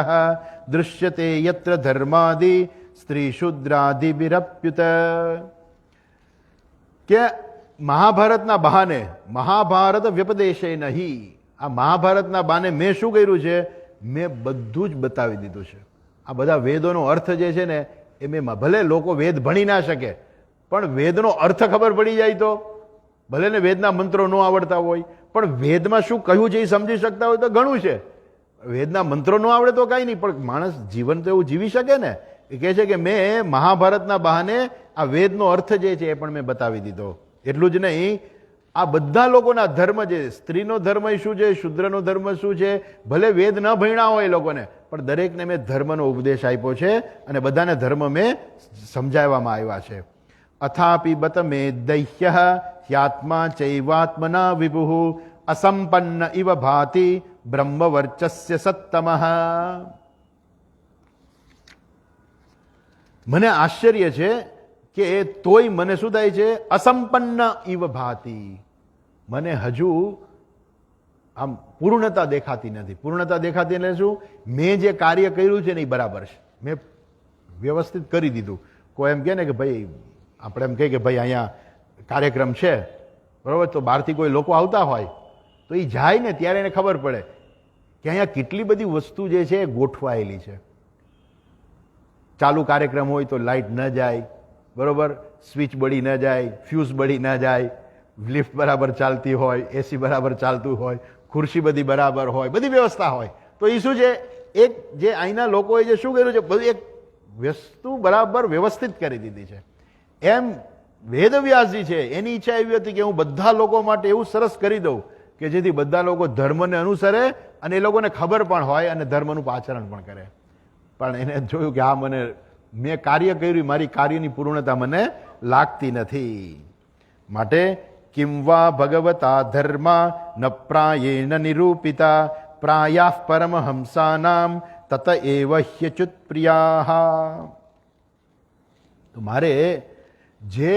દૃશ્યતે યત્ર ધર્માદિ સ્ત્રી શુદ્રાદિ વિરપ્યુત. કે મહાભારતના બહાને મહાભારત વ્યપદેશે નહીં, આ મહાભારતના બહાને મેં શું કર્યું છે, મેં બધું જ બતાવી દીધું છે. આ બધા વેદોનો અર્થ જે છે ને એ મેં, ભલે લોકો વેદ ભણી ના શકે પણ વેદનો અર્થ ખબર પડી જાય તો, ભલે ને વેદના મંત્રો ન આવડતા હોય પણ વેદમાં શું કહ્યું છે એ સમજી શકતા હોય તો ઘણું છે. વેદના મંત્રો ન આવડે તો કાંઈ નહીં, પણ માણસ જીવન તો એવું જીવી શકે ને. એ કહે છે કે મેં મહાભારતના બહાને આ વેદનો અર્થ જે છે એ પણ મેં બતાવી દીધો. એટલું જ નહીં, આ બધા લોકોના ધર્મ છે, સ્ત્રીનો ધર્મ શું છે, શુદ્રનો ધર્મ શું છે, ભલે વેદ ન ભણ્યા હોય એ લોકોને, પણ દરેકને મેં ધર્મનો ઉપદેશ આપ્યો છે અને બધાને ધર્મ મેં સમજાવવામાં આવ્યા છે. અથાપી બત મે દૈહ્ય હ્યાત્મા ચૈવાત્મના વિભુઃ અસંપન્ન ઇવ ભાતિ બ્રહ્મવર્ચસ્ય સત્તમઃ. મને આશ્ચર્ય છે કે તોય મને શું થાય છે, અસંપન્ન ઇવ ભાતિ, મને હજુ આમ પૂર્ણતા દેખાતી નથી. પૂર્ણતા દેખાતી એટલે શું, મેં જે કાર્ય કર્યું છે ને એ બરાબર છે, મેં વ્યવસ્થિત કરી દીધું. કોઈ એમ કહે ને કે ભાઈ, આપણે એમ કહે કે ભાઈ અહીંયા કાર્યક્રમ છે બરાબર, તો બહારથી કોઈ લોકો આવતા હોય તો એ જાય ને ત્યારે એને ખબર પડે કે અહીંયા કેટલી બધી વસ્તુ જે છે એ ગોઠવાયેલી છે. ચાલુ કાર્યક્રમ હોય તો લાઇટ ન જાય બરોબર, સ્વિચ બળી ન જાય, ફ્યુઝ બળી ન જાય, લિફ્ટ બરાબર ચાલતી હોય, એસી બરાબર ચાલતું હોય, ખુરશી બધી બરાબર હોય, બધી વ્યવસ્થા હોય. તો એ શું છે, એક જે અહીંના લોકોએ જે શું કર્યું છે, બધું એક વસ્તુ બરાબર વ્યવસ્થિત કરી દીધી છે. એમ વેદવ્યાસજી છે એની ઈચ્છા એવી હતી કે હું બધા લોકો માટે એવું સરસ કરી દઉં કે જેથી બધા લોકો ધર્મને અનુસરે અને એ લોકોને ખબર પણ હોય અને ધર્મનું આચરણ પણ કરે. પણ એને જોયું કે આ મેં કાર્ય કર્યું, મારી કાર્યની પૂર્ણતા મને લાગતી નથી. માટે કિમ વા ભગવતા ધર્મા ન પ્રાયેણ નિરૂપિતા પ્રાયાઃ પરમહંસાનામ તત એવ હ્યચ્યુત પ્રિયાઃ. તો મારે જે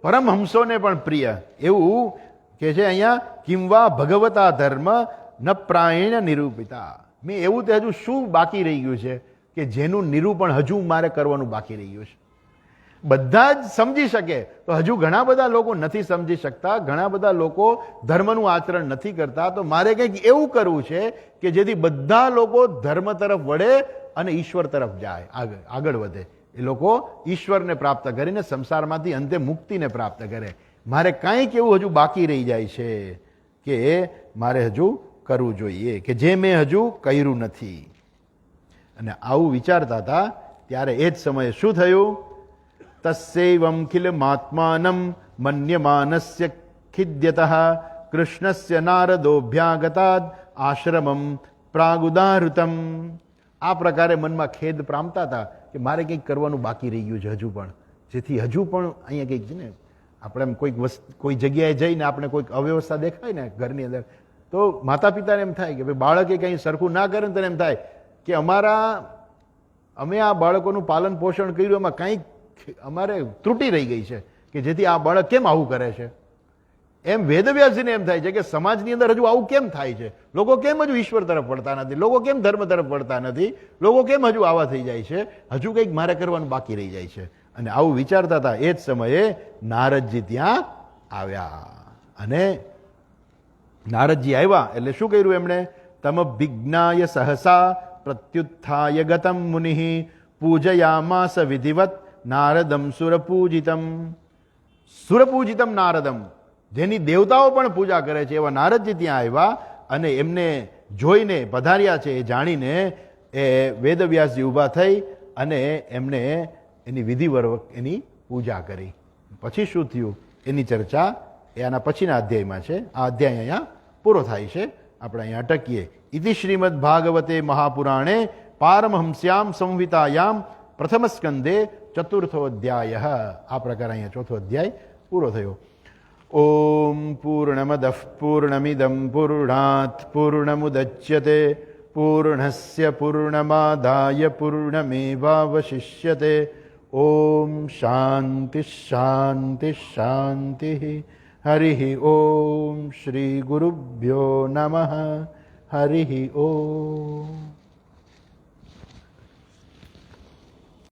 પરમહંસોને પણ પ્રિય એવું કે છે અહીંયા, કિમ વા ભગવતા ધર્મ ન પ્રાયેણ નિરૂપિતા, મેં એવું તે હજુ શું બાકી રહી ગયું છે કે જેનું નિરૂપણ હજુ મારે કરવાનું બાકી રહી ગયું છે. બધા જ સમજી શકે તો હજુ ઘણા બધા લોકો નથી સમજી શકતા, ઘણા બધા લોકો ધર્મનું આચરણ નથી કરતા. તો મારે કંઈક એવું કરવું છે કે જેથી બધા લોકો ધર્મ તરફ વળે અને ઈશ્વર તરફ જાય, આગળ વધે. એ લોકો ઈશ્વરને પ્રાપ્ત કરીને સંસારમાંથી અંતે મુક્તિને પ્રાપ્ત કરે. મારે કાંઈક એવું હજુ બાકી રહી જાય છે કે મારે હજુ કરવું જોઈએ કે જે મેં હજુ કર્યું નથી. અને આવું વિચારતા હતા ત્યારે એ જ સમયે શું થયું, તસ્યૈવં ખિલ મહાત્માનમ મન્યમાનસ્ય ખિદ્યતઃ કૃષ્ણસ્ય નારદોભ્યાગતાદ આશ્રમમ પ્રાગુદાહૃતમ. આ પ્રકારે મનમાં ખેદ પામતા હતા કે મારે કંઈક કરવાનું બાકી રહી ગયું છે હજુ પણ, જેથી હજુ પણ અહીંયા કંઈક છે ને, આપણે એમ કોઈ જગ્યાએ જઈને આપણે કોઈક અવ્યવસ્થા દેખાય ને ઘરની અંદર, તો માતા પિતાને એમ થાય કે ભાઈ બાળકે કંઈ સરખું ના કરે ને તો એમ થાય કે અમે આ બાળકોનું પાલન પોષણ કર્યું, એમાં કંઈક અમારે ત્રુટી રહી ગઈ છે કે જેથી આ બાળક કેમ આવું કરે છે. એમ વેદવ્યાસજીને એમ થાય છે કે સમાજની અંદર હજુ આવું કેમ થાય છે, લોકો કેમ હજુ ઈશ્વર તરફ વળતા નથી, લોકો કેમ ધર્મ તરફ વળતા નથી, લોકો કેમ હજુ આવા થઈ જાય છે, હજુ કંઈક મારે કરવાનું બાકી રહી જાય છે. અને આવું વિચારતા હતા એ જ સમયે નારદજી ત્યાં આવ્યા. અને નારદજી આવ્યા એટલે શું કર્યું એમણે, તમ વિજ્ઞાય સહસા પ્રત્યુત્થાય ગતમ મુનિઃ પૂજયામાસ વિધિવત નારદમ સુરપૂજિતમ. સુરપૂજિતમ નારદમ, જેની દેવતાઓ પણ પૂજા કરે છે એવા નારદજી ત્યાં આવ્યા અને એમને જોઈને પધાર્યા છે એ જાણીને એ વેદવ્યાસજી ઊભા થઈ અને એમને એની વિધિવર્વક એની પૂજા કરી. પછી શું થયું એની ચર્ચા એના પછીના અધ્યાયમાં છે. આ અધ્યાય અહીંયા પૂરો થાય છે, આપણે અહીંયા અટકીએ. ઇતિ શ્રીમદ ભાગવતે મહાપુરાણે પારમહંસ્યામ સંહિતાયામ પ્રથમ સ્કંદે ચતુર્થો અધ્યાય. આ પ્રકાર અહીંયા ચોથો અધ્યાય પૂરો થયો. ઓમ પૂર્ણમદઃ પૂર્ણમિદં પૂર્ણાત પૂર્ણમુદચ્યતે પૂર્ણસ્ય પૂર્ણમાદાય પૂર્ણમેવાવશિષ્યતે. ઓમ શાંતિ શાંતિ શાંતિ. હરિ ઓમ શ્રી ગુરુભ્યો નમઃ. હરિ ઓમ.